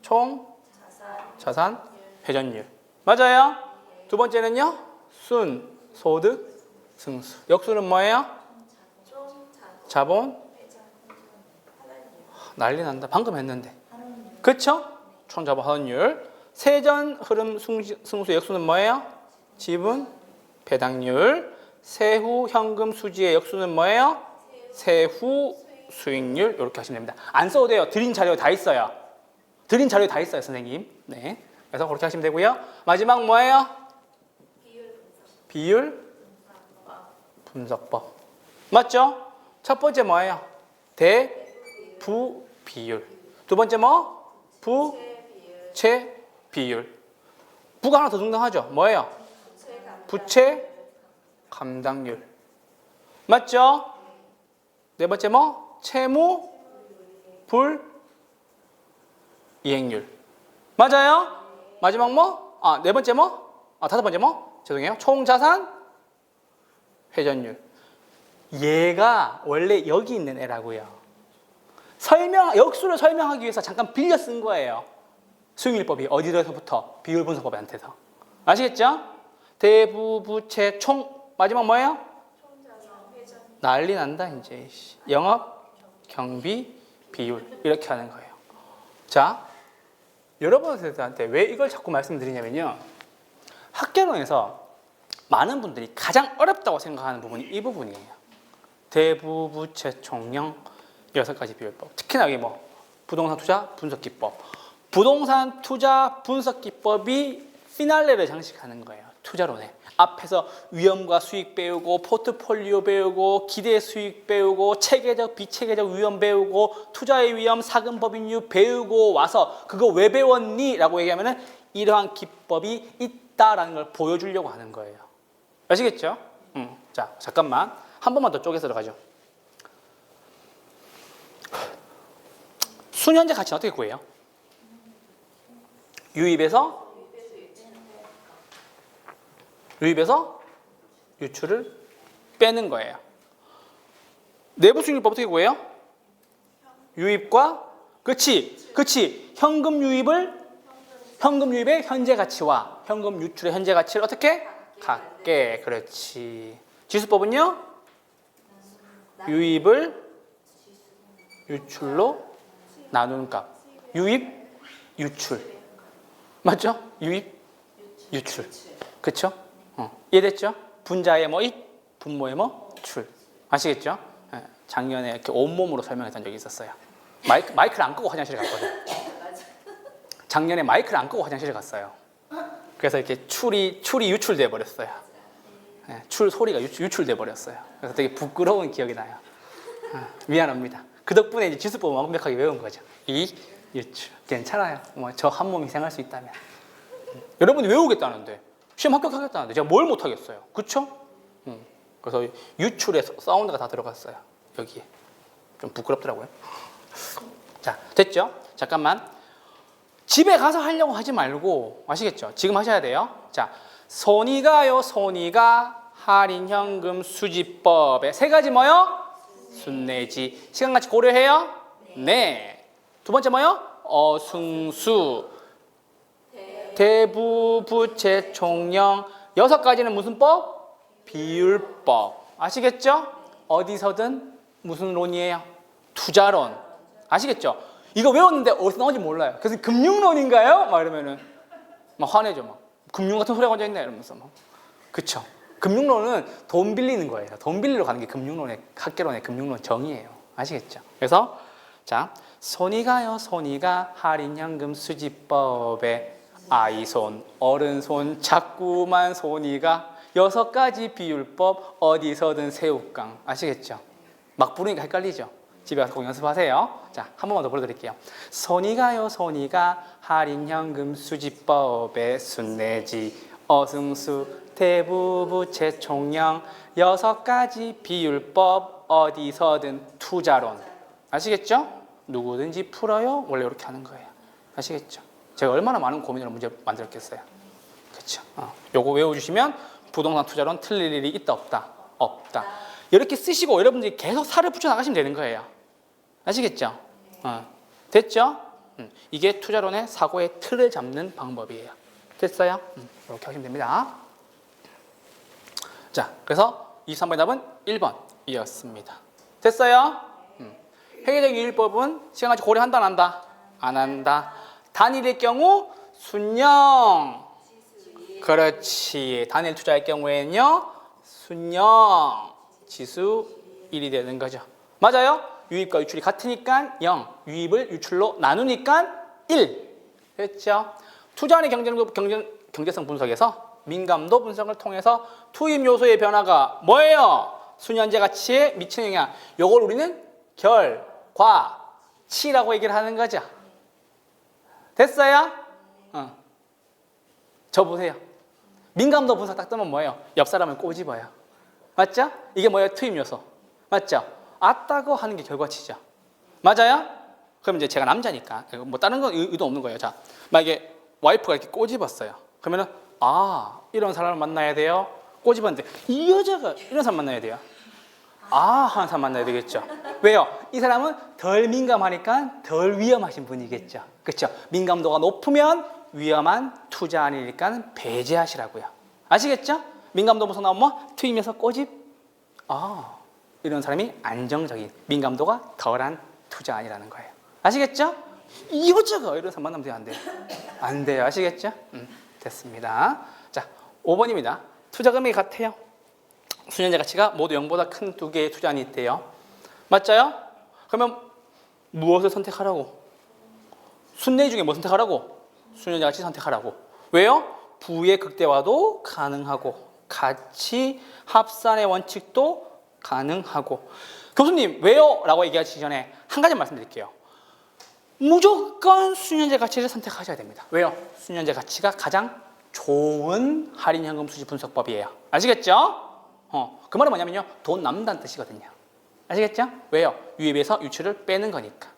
총 자산 회전율. 맞아요? 두 번째는요, 순 소득 승수. 역수는 뭐예요? 자본. 난리 난다. 방금 했는데. 그쵸? 총 자본 환원율. 세전 흐름 승수의 역수는 뭐예요? 지분 배당률. 세후 현금 수지의 역수는 뭐예요? 세후 수익률. 이렇게 하시면 됩니다. 안 써도 돼요. 드린 자료 다 있어요. 드린 자료 다 있어요, 선생님. 네. 그래서 그렇게 하시면 되고요. 마지막 뭐예요? 비율 분석법. 맞죠? 첫 번째 뭐예요? 대부 비율. 두 번째 뭐? 부채 비율. 부가 하나 더 등장하죠. 뭐예요? 부채 감당률. 맞죠? 네 번째 뭐? 채무 불이행률. 맞아요? 마지막 뭐? 네 번째 뭐? 다섯 번째 뭐? 죄송해요. 총자산 회전율. 얘가 원래 여기 있는 애라고요. 역수를 설명하기 위해서 잠깐 빌려 쓴 거예요. 수익률법이 어디서부터? 비율 분석법한테서. 아시겠죠? 대부 부채 총. 마지막 뭐예요? 난리 난다 이제. 영업 경비 비율. 이렇게 하는 거예요. 자, 여러분들한테 왜 이걸 자꾸 말씀드리냐면요, 학개론에서 많은 분들이 가장 어렵다고 생각하는 부분이 이 부분이에요. 대부 부채 총령 6가지 비율법. 특히나 여기 뭐 부동산 투자 분석 기법. 부동산 투자 분석 기법이 피날레를 장식하는 거예요. 투자론에. 앞에서 위험과 수익 배우고, 포트폴리오 배우고, 기대 수익 배우고, 체계적 비체계적 위험 배우고, 투자의 위험, 사금 법인율 배우고 와서 그거 왜 배웠니? 라고 얘기하면은 이러한 기법이 있다라는 걸 보여주려고 하는 거예요. 아시겠죠? 자, 잠깐만. 한 번만 더 쪼개서 들어가죠. 순현재 가치는 어떻게 구해요? 유입에서 유출을 빼는 거예요. 내부 수익률법 어떻게 구해요? 유입과 그치. 현금 유입의 현재 가치와 현금 유출의 현재 가치를 어떻게? 같게. 그렇지. 지수법은요? 유입을 유출로 나누는 값. 유입, 유출. 맞죠? 유입, 유출. 그쵸? 이해됐죠? 분자의 뭐 이, 분모의 뭐 출. 아시겠죠? 작년에 이렇게 온몸으로 설명했던 적이 있었어요. 마이크를 안 끄고 화장실에 갔거든. 작년에 마이크를 안 끄고 화장실에 갔어요. 그래서 이렇게 출이 유출돼 버렸어요. 출 소리가 유출돼 버렸어요. 그래서 되게 부끄러운 기억이 나요. 미안합니다. 그 덕분에 이제 지수법을 완벽하게 외운 거죠. 이 유출. 괜찮아요. 뭐 저 한 몸 희생할 수 있다면. 여러분이 외우겠다는데, 시험 합격하겠다는데 제가 뭘 못하겠어요. 그쵸? 그래서 유출에 사운드가 다 들어갔어요. 여기에. 좀 부끄럽더라고요. 자, 됐죠? 잠깐만. 집에 가서 하려고 하지 말고, 아시겠죠? 지금 하셔야 돼요. 자, 손이가요, 손이가 할인현금 수지법의 세 가지 뭐요? 순내지. 시간같이 고려해요? 네. 두 번째 뭐요? 어승수. 대부 부채 총령. 6가지는 무슨 법? 비율법. 아시겠죠? 어디서든 무슨 론이에요? 투자론. 아시겠죠? 이거 외웠는데 어디서 나온지 몰라요. 그래서 금융론인가요? 막 이러면은 막 화내죠. 막 금융 같은 소리가 혼자 있네 이러면서 막. 그쵸? 금융론은 돈 빌리는 거예요. 돈 빌리러 가는 게 금융론의 학개론의 금융론 정의예요. 아시겠죠? 그래서 자, 손이가요, 손이가 할인현금 수지법에 아이손, 어른손, 자꾸만 손이가 6가지 비율법 어디서든 새우깡. 아시겠죠? 막 부르니까 헷갈리죠? 집에 가서 꼭 연습하세요. 자, 한 번만 더 불러드릴게요. 손이가요 손이가 할인현금 수지법에 순내지 어승수 대부부채 총령 6가지 비율법 어디서든 투자론. 아시겠죠? 누구든지 풀어요. 원래 이렇게 하는 거예요. 아시겠죠? 제가 얼마나 많은 고민으로 문제 만들었겠어요. 그렇죠? 요거 외워주시면 부동산 투자론 틀릴 일이 있다 없다? 없다. 이렇게 쓰시고 여러분들이 계속 살을 붙여 나가시면 되는 거예요. 아시겠죠? 됐죠? 이게 투자론의 사고의 틀을 잡는 방법이에요. 됐어요? 이렇게 하시면 됩니다. 자, 그래서 23번의 답은 1번이었습니다. 됐어요? 회계적 유일법은 시간같이 고려한다 안 한다? 안 한다. 단일일 경우 순영. 그렇지. 단일 투자할 경우에는요 순영 지수 1이 되는 거죠. 맞아요? 유입과 유출이 같으니까 0, 유입을 유출로 나누니까 1. 됐죠? 투자원의 경제성 분석에서 민감도 분석을 통해서 투입 요소의 변화가 뭐예요? 순현재 가치에 미치는 영향. 요걸 우리는 결과치라고 얘기를 하는 거죠. 됐어요? 저 보세요. 민감도 분석 딱 뜨면 뭐예요? 옆 사람을 꼬집어요. 맞죠? 이게 뭐예요? 투입 요소. 맞죠? 아따고 하는 게 결과치죠. 맞아요? 그럼 이제 제가 남자니까 뭐 다른 건 의도 없는 거예요. 자, 만약에 와이프가 이렇게 꼬집었어요. 그러면은 이런 사람을 만나야 돼요. 꼬집었는데 이 여자가 이런 사람 만나야 돼요. 하는 사람 만나야 되겠죠. 왜요? 이 사람은 덜 민감하니까 덜 위험하신 분이겠죠. 그렇죠? 민감도가 높으면 위험한 투자 아니니까 배제하시라고요. 아시겠죠? 민감도 무슨 나오면 뭐? 투입에서 꼬집. 이런 사람이 안정적인 민감도가 덜한 투자 아니라는 거예요. 아시겠죠? 이 여자가 이런 사람 만나면 돼요? 안 돼요? 안 돼요. 아시겠죠? 됐습니다. 자, 5번입니다. 투자 금액이 같아요. 순현재 가치가 모두 0보다 큰 두 개의 투자안이 있대요. 맞죠? 그러면 무엇을 선택하라고? 순내 중에 뭐 선택하라고? 순현재 가치 선택하라고. 왜요? 부의 극대화도 가능하고 가치 합산의 원칙도 가능하고. 교수님 왜요? 라고 얘기하시기 전에 한 가지 말씀드릴게요. 무조건 순현재 가치를 선택하셔야 됩니다. 왜요? 순현재 가치가 가장 좋은 할인현금 수지 분석법이에요. 아시겠죠? 그 말은 뭐냐면요, 돈 남다는 뜻이거든요. 아시겠죠? 왜요? 유입에서 유출을 빼는 거니까.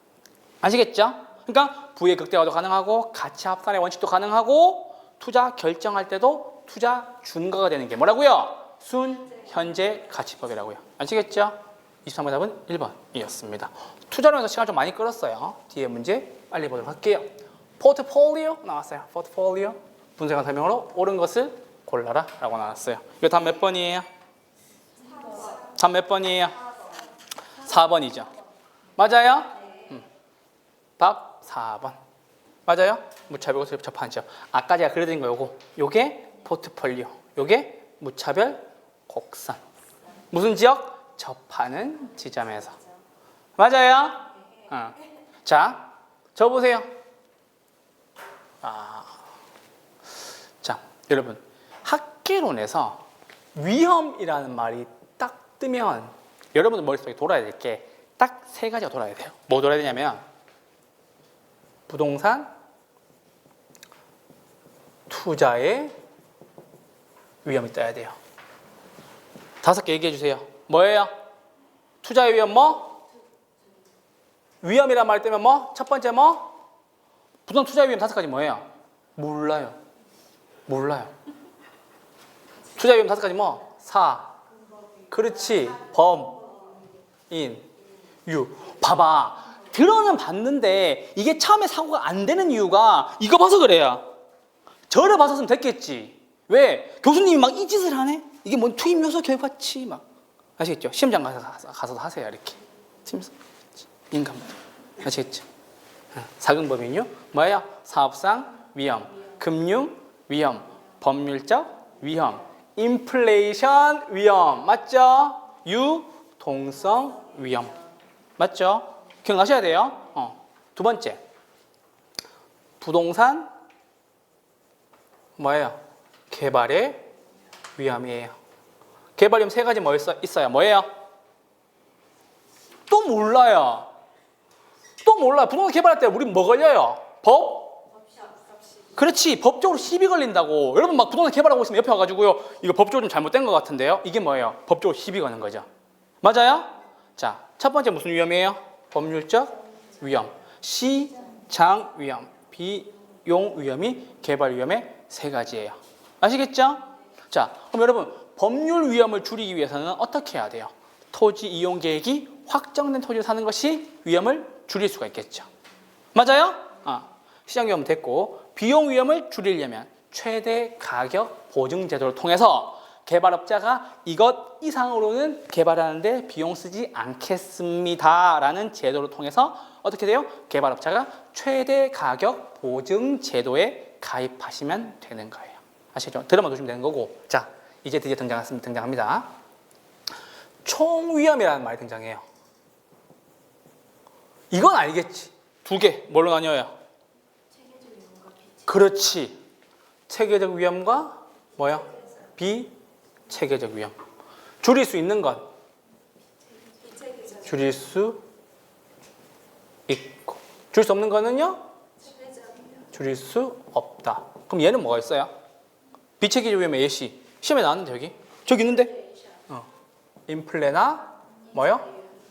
아시겠죠? 그러니까 부의 극대화도 가능하고 가치 합산의 원칙도 가능하고 투자 결정할 때도 투자 준거가 되는 게 뭐라고요? 순현재 가치법이라고요. 아시겠죠? 23번 답은 1번이었습니다. 투자론에서 시간 좀 많이 끌었어요. 뒤에 문제 빨리 보도록 할게요. 포트폴리오 나왔어요. 포트폴리오 분석한 설명으로 옳은 것을 골라라 라고 나왔어요. 이거 답 몇 번이에요? 답 몇 번이에요? 4번이죠. 맞아요? 답 4번. 맞아요? 무차별 접한죠. 아까 제가 그려드린 거 요게 포트폴리오, 요게 무차별 곡선. 무슨 지역? 접하는 지점에서. 맞아요? 자, 저 보세요. 자, 여러분 학계론에서 위험이라는 말이 딱 뜨면 여러분들 머릿속에 돌아야 될 게 딱 세 가지가 돌아야 돼요. 뭐 돌아야 되냐면 부동산 투자의 위험이 떠야 돼요. 5개 얘기해 주세요. 뭐예요? 투자의 위험 뭐? 위험이란 말 때문에 뭐? 첫 번째 뭐? 부동산 투자의 위험 5가지 뭐예요? 몰라요. 투자의 위험 5가지 뭐? 그렇지. 유. 봐봐. 들어는 봤는데 이게 처음에 사고가 안 되는 이유가 이거 봐서 그래요. 저를 봤었으면 됐겠지. 왜? 교수님이 막 이 짓을 하네? 이게 뭔 투입 요소 결과치 막. 아시겠죠? 시험장 가서 하세요. 이렇게. 인감도. 아시겠죠? 사금법인요? 뭐예요? 사업상 위험, 금융 위험, 법률적 위험, 인플레이션 위험. 맞죠? 유동성 위험. 맞죠? 기억나셔야 돼요. 두 번째, 부동산 뭐예요? 개발의 위험이에요. 개발 위험 3가지 뭐 있어요? 뭐예요? 또 몰라요. 또 몰라요. 부동산 개발할 때 우리 뭐 걸려요? 그렇지. 법적으로 시비 걸린다고. 여러분 막 부동산 개발하고 있으면 옆에 와가지고요. 이거 법적으로 좀 잘못된 것 같은데요. 이게 뭐예요? 법적으로 시비 거는 거죠. 맞아요? 자, 첫 번째 무슨 위험이에요? 법률적 위험. 시장 위험, 비용 위험이 개발 위험의 세 가지예요. 아시겠죠? 자, 그럼 여러분 법률 위험을 줄이기 위해서는 어떻게 해야 돼요? 토지 이용 계획이 확정된 토지를 사는 것이 위험을 줄일 수가 있겠죠. 맞아요? 시장 위험 됐고, 비용 위험을 줄이려면 최대 가격 보증 제도를 통해서 개발업자가 이것 이상으로는 개발하는데 비용 쓰지 않겠습니다 라는 제도를 통해서 어떻게 돼요? 개발업자가 최대 가격 보증 제도에 가입하시면 되는 거예요. 아시죠? 들어만 두시면 되는 거고. 자, 이제 드디어 등장합니다. 총위험이라는 말이 등장해요. 이건 알겠지. 두 개, 뭘로 나뉘어요? 체계적 위험과 비체. 그렇지. 체계적 위험과 뭐야? 비체계적 위험. 줄일 수 있는 건 비체계적. 줄일 수 있고, 줄일 수 없는 거는요? 체계적 위험. 줄일 수 없다. 그럼 얘는 뭐가 있어요? 비체계적 위험의 예시. 시험에 나왔는데 여기? 저기 있는데? 인플레나 뭐요?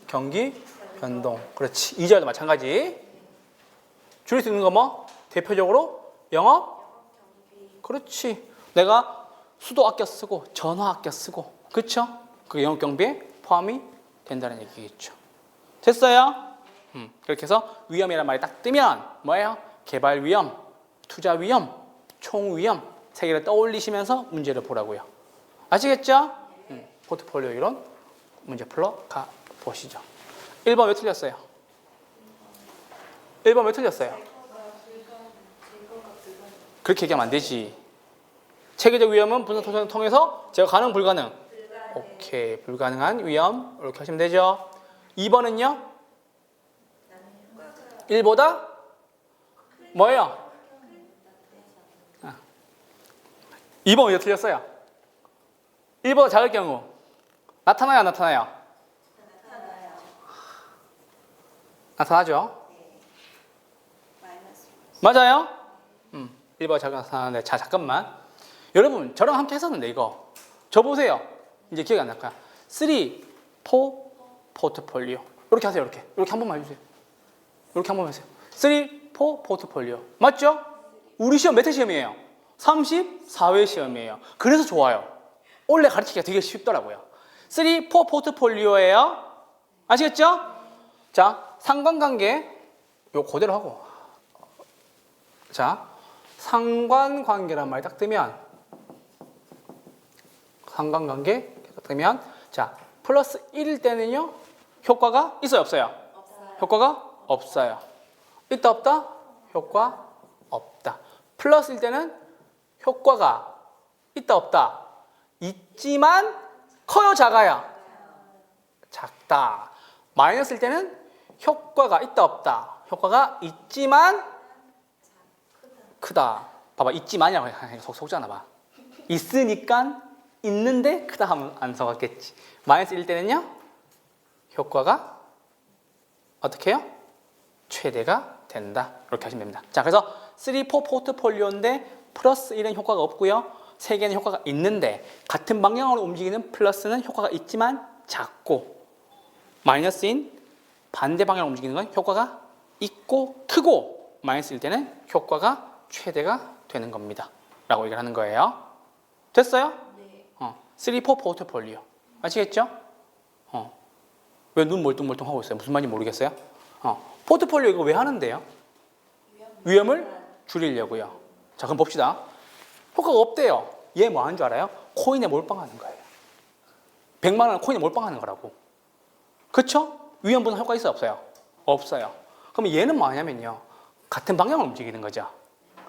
경기 변동. 그렇지. 2절도 마찬가지. 줄일 수 있는 거 뭐? 대표적으로 영업? 그렇지. 내가 수도 아껴 쓰고 전화 아껴 쓰고. 그렇죠? 그게 영업 경비에 포함이 된다는 얘기겠죠. 됐어요? 그렇게 해서 위험이라는 말이 딱 뜨면 뭐예요? 개발 위험, 투자 위험, 총 위험 세 개를 떠올리시면서 문제를 보라고요. 아시겠죠? 포트폴리오 이론 문제 풀러 가 보시죠. 1번 왜 틀렸어요? 1번 왜 틀렸어요? 그렇게 얘기하면 안 되지. 체계적 위험은 분석 토론을 통해서 제가 가능 불가능? 오케이. 불가능한 위험 이렇게 하시면 되죠. 2번은요? 1보다 뭐예요? 2번 왜 틀렸어요? 1보다 작을 경우 나타나요 안 나타나요? 나타나죠? 맞아요? 1보다 작게 나타나는데. 자, 잠깐만. 여러분 저랑 함께 했었는데 이거 저 보세요. 이제 기억이 안 날 거야. 3, 4 포트폴리오 이렇게 하세요. 이렇게 한 번만 해주세요. 이렇게 한 번만 하세요. 3, 4 포트폴리오 맞죠? 우리 시험 몇 회 시험이에요? 34회 시험이에요. 그래서 좋아요. 원래 가르치기가 되게 쉽더라고요. 3, 4 포트폴리오예요. 아시겠죠? 자, 상관관계 요 그대로 하고. 자, 상관관계란 말이 딱 뜨면 상관관계 딱 뜨면 자, 플러스 1일 때는요. 효과가 있어요, 없어요? 없어요. 효과가 없어요. 있다, 없다? 효과 없다. 플러스일 때는 효과가 있다, 없다? 있지만 커요, 작아요? 작다. 마이너스일 때는 효과가 있다, 없다? 효과가 있지만 크다. 봐봐, 있지만이라고 속잖아 봐. 있으니까 있는데 크다 하면 안 속았겠지. 마이너스 1일 때는요. 효과가 어떻게 해요? 최대가 된다. 이렇게 하시면 됩니다. 자, 그래서 3, 4 포트폴리오인데 플러스 1은 효과가 없고요. 3개는 효과가 있는데 같은 방향으로 움직이는 플러스는 효과가 있지만 작고 마이너스인 반대 방향으로 움직이는 건 효과가 있고 크고 마이너스일 때는 효과가 최대가 되는 겁니다. 라고 얘기를 하는 거예요. 됐어요? 네. 3, 4 포트폴리오. 아시겠죠? 왜 눈 멀뚱멀뚱 하고 있어요? 무슨 말인지 모르겠어요? 포트폴리오 이거 왜 하는데요? 위험을 줄이려고요. 자, 그럼 봅시다. 효과가 없대요. 얘 뭐 하는 줄 알아요? 코인에 몰빵하는 거예요. 100만 원을 코인에 몰빵하는 거라고. 그렇죠? 위험 분산 효과 있어요, 없어요? 없어요. 그러면 얘는 뭐 하냐면요. 같은 방향으로 움직이는 거죠.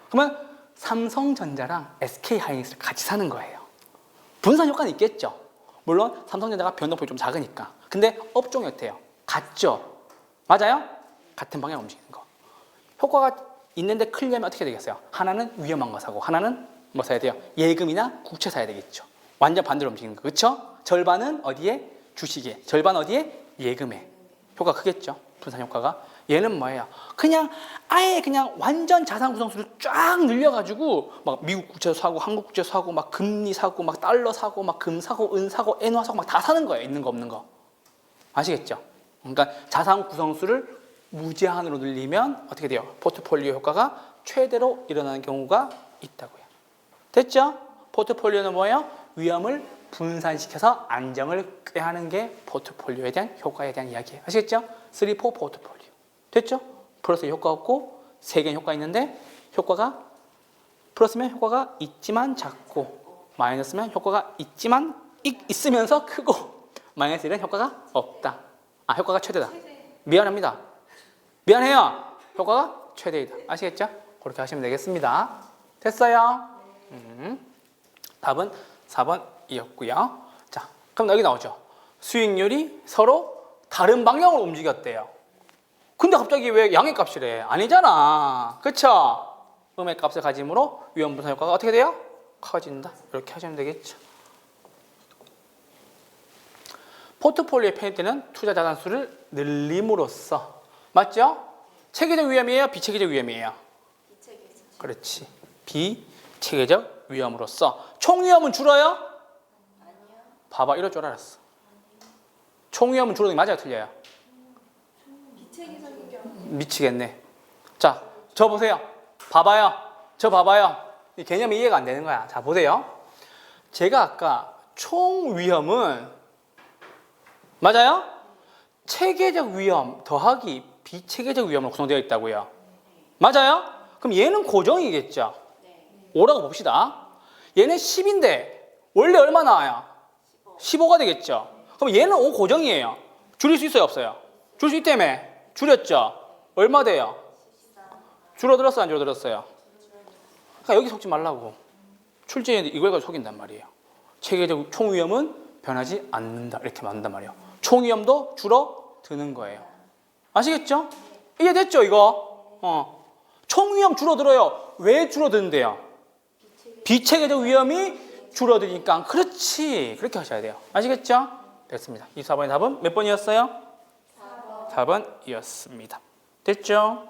그러면 삼성전자랑 SK하이닉스를 같이 사는 거예요. 분산 효과는 있겠죠. 물론 삼성전자가 변동폭이 좀 작으니까. 근데 업종이 어때요? 같죠? 맞아요? 같은 방향으로 움직이는 거. 효과가 있는데 크려면 어떻게 되겠어요? 하나는 위험한 거 사고 하나는 뭐 사야 돼요? 예금이나 국채 사야 되겠죠. 완전 반대로 움직이는 거. 그렇죠? 절반은 어디에? 주식에. 절반 어디에? 예금에. 효과 크겠죠. 분산 효과가. 얘는 뭐예요? 그냥 아예 그냥 완전 자산 구성수를 쫙 늘려가지고 막 미국 국채 사고 한국 국채 사고 막 금리 사고 막 달러 사고 막 금 사고 은 사고 엔화 사고 막 다 사는 거예요. 있는 거 없는 거. 아시겠죠? 그러니까 자산 구성수를 무제한으로 늘리면 어떻게 돼요? 포트폴리오 효과가 최대로 일어나는 경우가 있다고요. 됐죠? 포트폴리오는 뭐예요? 위험을 분산시켜서 안정을 꾀하는 게 포트폴리오에 대한 효과에 대한 이야기예요. 아시겠죠? 3, 4 포트폴리오. 됐죠? 플러스 효과 없고 3개의 효과 있는데 효과가 플러스면 효과가 있지만 작고 마이너스면 효과가 있지만 있으면서 크고 마이너스 1은 효과가 없다. 아, 효과가 최대다. 미안합니다. 미안해요. 효과가 최대이다. 아시겠죠? 그렇게 하시면 되겠습니다. 됐어요? 답은 4번이었고요. 자, 그럼 여기 나오죠. 수익률이 서로 다른 방향으로 움직였대요. 근데 갑자기 왜 양의 값이래? 아니잖아. 그쵸? 음의 값을 가짐으로 위험 분산 효과가 어떻게 돼요? 커진다. 이렇게 하시면 되겠죠. 포트폴리오에 편입되는 투자 자산수를 늘림으로써 맞죠? 체계적 위험이에요? 비체계적 위험이에요? 비체계적. 그렇지. 비체계적 위험으로써 총 위험은 줄어요? 아니요. 봐봐, 이럴 줄 알았어. 총 위험은 줄어드는 게 맞아요? 틀려요? 비체계적인 경우. 미치겠네. 자, 저 보세요. 봐봐요. 저 봐봐요. 이 개념이 이해가 안 되는 거야. 자, 보세요. 제가 아까 총 위험은 맞아요? 체계적 위험 더하기 비체계적 위험으로 구성되어 있다고요. 맞아요? 그럼 얘는 고정이겠죠. 네. 5라고 봅시다. 얘는 10인데 원래 얼마 나와요? 15가 되겠죠. 그럼 얘는 5 고정이에요. 줄일 수 있어요? 없어요? 줄일 수 있다며. 줄였죠. 얼마 돼요? 줄어들었어 안 줄어들었어요? 그러니까 여기 속지 말라고. 출제에 이걸 가지고 속인단 말이에요. 체계적 총 위험은 변하지 않는다. 이렇게 만든단 말이에요. 총 위험도 줄어드는 거예요. 아시겠죠? 이해됐죠 이거? 총 위험 줄어들어요. 왜 줄어드는데요? 비체계적 위험이 줄어드니까. 그렇지. 그렇게 하셔야 돼요. 아시겠죠? 됐습니다. 24번의 답은 몇 번이었어요? 4번이었습니다. 됐죠?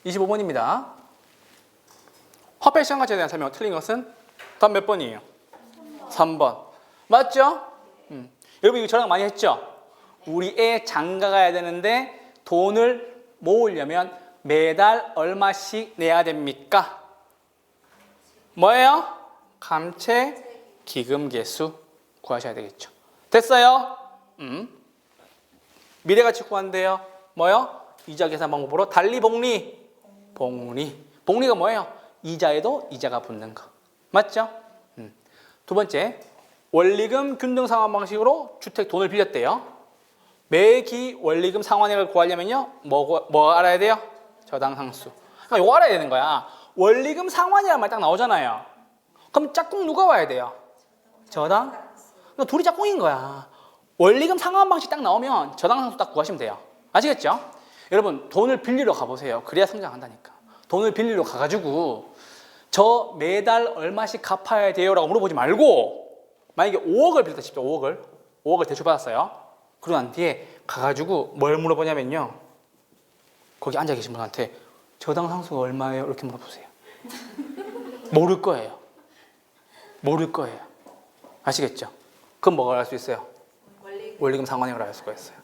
25번입니다. 화폐 시장 가치에 대한 설명 틀린 것은 답 몇 번이에요? 3번. 맞죠? 여러분 이거 저랑 많이 했죠? 우리 애 장가 가야 되는데 돈을 모으려면 매달 얼마씩 내야 됩니까? 뭐예요? 감채 기금 계수 구하셔야 되겠죠. 됐어요? 미래가치 구한대요. 뭐요? 이자 계산 방법으로 달리 복리. 복리가 뭐예요? 이자에도 이자가 붙는 거. 맞죠? 두 번째, 원리금 균등 상환 방식으로 주택 돈을 빌렸대요. 매기 원리금 상환액을 구하려면요, 뭐 알아야 돼요? 저당 상수. 그러니까 이거 알아야 되는 거야. 원리금 상환이라는 말 딱 나오잖아요. 그럼 짝꿍 누가 와야 돼요? 저당? 그러니까 둘이 짝꿍인 거야. 원리금 상환 방식 딱 나오면 저당 상수 딱 구하시면 돼요. 아시겠죠? 여러분 돈을 빌리러 가보세요. 그래야 성장한다니까. 돈을 빌리러 가가지고 저 매달 얼마씩 갚아야 돼요? 라고 물어보지 말고 만약에 5억을 빌렸다 칩시다. 5억을 대출받았어요. 그러고 난 뒤에 가가지고 뭘 물어보냐면요. 거기 앉아 계신 분한테 저당 상수가 얼마예요? 이렇게 물어보세요. 모를 거예요. 모를 거예요. 아시겠죠? 그럼 뭐가 알 수 있어요? 원리금 상환액을 알 수가 있어요.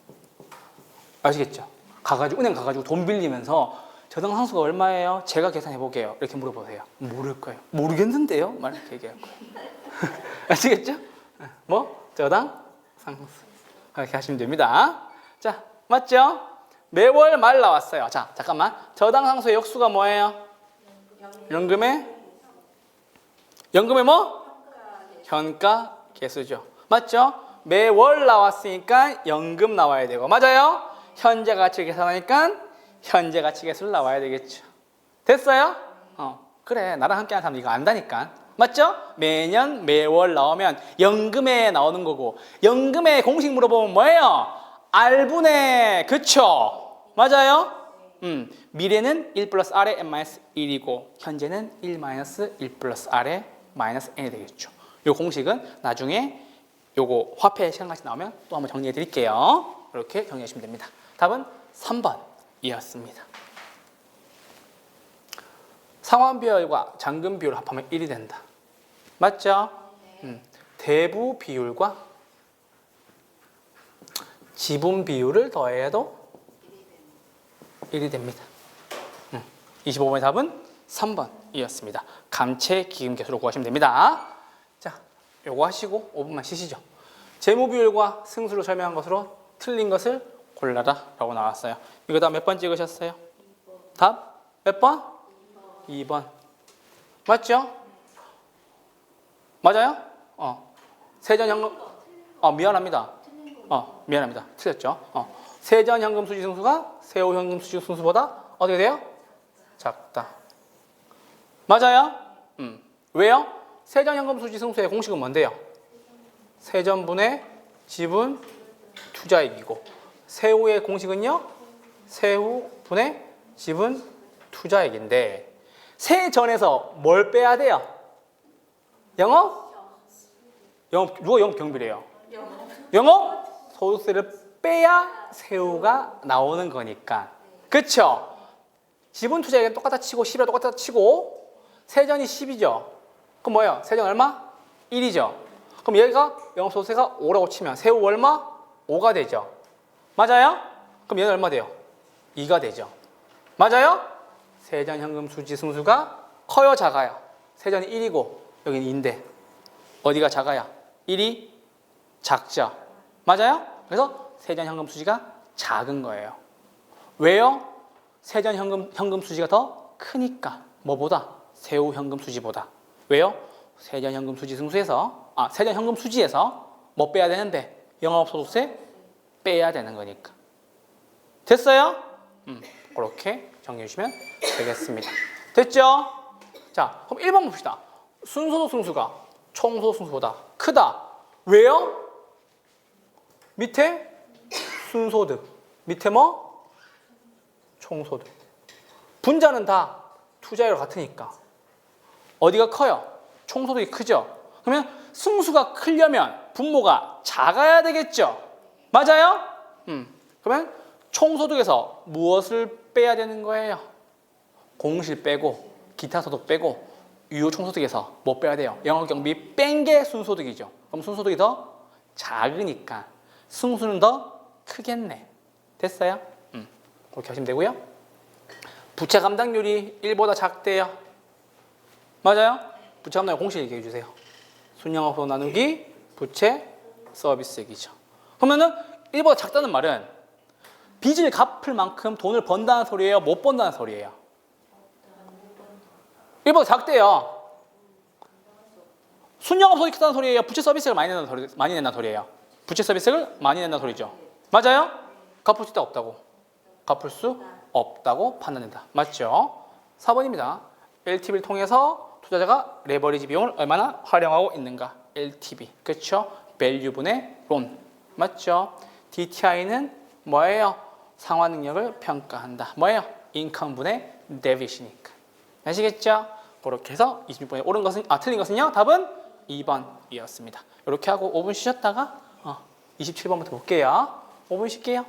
아시겠죠? 은행 가가지고 돈 빌리면서 저당 상수가 얼마예요? 제가 계산해 볼게요. 이렇게 물어보세요. 모를 거예요. 모르겠는데요? 막 이렇게 얘기할 거예요. 아시겠죠? 뭐? 저당 상수. 그렇게 하시면 됩니다. 자, 맞죠? 매월 말 나왔어요. 자, 잠깐만. 저당 상수의 역수가 뭐예요? 연금의 뭐? 현가 계수죠. 맞죠? 매월 나왔으니까 연금 나와야 되고. 맞아요? 현재 가치 계산하니까 현재 가치 계수를 나와야 되겠죠. 됐어요? 그래. 나랑 함께 하는 사람 이거 안다니까. 맞죠? 매년 매월 나오면 연금에 나오는 거고, 연금의 공식 물어보면 뭐예요? R분의, 그쵸? 맞아요? 미래는 1 플러스 R에 n-1이고 현재는 1 마이너스 1 플러스 R에 마이너스 n이 되겠죠. 요 공식은 나중에 요거 화폐 시간같이 나오면 또 한번 정리해 드릴게요. 이렇게 정리하시면 됩니다. 답은 3번이었습니다. 상환 비율과 잔금 비율을 합하면 1이 된다. 맞죠? 대부 비율과 지분 비율을 더해도 1이 됩니다. 25번의 답은 3번이었습니다. 감채 기금 개수로 구하시면 됩니다. 자, 요거 하시고 5분만 쉬시죠. 재무 비율과 승수를 설명한 것으로 틀린 것을 골라라 라고 나왔어요. 이거 다 몇 번 찍으셨어요? 답 몇 번? 2번. 맞죠? 맞아요? 세전현금 미안합니다. 미안합니다. 틀렸죠? 세전현금 수지 승수가 세후현금 수지 승수보다 어떻게 돼요? 작다. 맞아요? 왜요? 세전현금 수지 승수의 공식은 뭔데요? 세전분의 지분 투자액이고 세후의 공식은요? 세후분의 지분 투자액인데 세전에서 뭘 빼야 돼요? 영업 누가 영업 경비래요? 영업 소득세를 빼야 세후가 나오는 거니까. 그쵸? 지분 투자액은 똑같아 치고 10이랑 똑같아 치고 세전이 10이죠. 그럼 뭐예요? 세전 얼마? 1이죠. 그럼 얘가 영업소득세가 5라고 치면 세후 얼마? 5가 되죠. 맞아요? 그럼 얘는 얼마 돼요? 2가 되죠. 맞아요? 세전현금 수지 승수가 커요, 작아요? 세전이 1이고 여기는 2인데 어디가 작아요? 1이 작죠. 맞아요? 그래서 세전현금 수지가 작은 거예요. 왜요? 세전현금 수지가 더 크니까. 뭐보다? 세후현금 수지보다. 왜요? 세전현금 수지 승수에서 세전현금 수지에서 뭐 빼야 되는데? 영업소득세 빼야 되는 거니까. 됐어요? 그렇게 정리해 주시면 되겠습니다. 됐죠? 자, 그럼 1번 봅시다. 순소득 승수가 총소득 승수보다 크다. 왜요? 밑에 순소득, 밑에 뭐? 총소득. 분자는 다 투자율 같으니까. 어디가 커요? 총소득이 크죠? 그러면 승수가 크려면 분모가 작아야 되겠죠? 맞아요? 그러면 총소득에서 무엇을 빼야 되는 거예요? 공실 빼고 기타 소득 빼고 유효 총소득에서 뭐 빼야 돼요? 영업경비 뺀 게 순소득이죠. 그럼 순소득이 더 작으니까 승수는 더 크겠네. 됐어요? 그렇게 하시면 되고요. 부채 감당률이 1보다 작대요. 맞아요? 부채 감당률 공식 얘기해 주세요. 순영업소 나누기 부채 서비스액이죠. 그러면은 1보다 작다는 말은 빚을 갚을 만큼 돈을 번다는 소리예요? 못 번다는 소리예요? 1보다 작대요. 순영업소득이 크다는 소리예요? 부채 서비스액을 많이 낸다는 소리예요? 부채 서비스액을 많이 낸다는 소리죠. 맞아요? 갚을 수 있다 없다고? 갚을 수 없다고 판단된다. 맞죠? 4번입니다. LTV를 통해서 투자자가 레버리지 비용을 얼마나 활용하고 있는가? LTV. 그렇죠? 밸류분의 론. 맞죠? DTI는 뭐예요? 상환 능력을 평가한다. 뭐예요? 인컴분의 데빗이니까. 아시겠죠? 그렇게 해서 26번에 옳은 것은 틀린 것은요. 답은 2번이었습니다. 이렇게 하고 5분 쉬셨다가 27번부터 볼게요. 5분 쉴게요.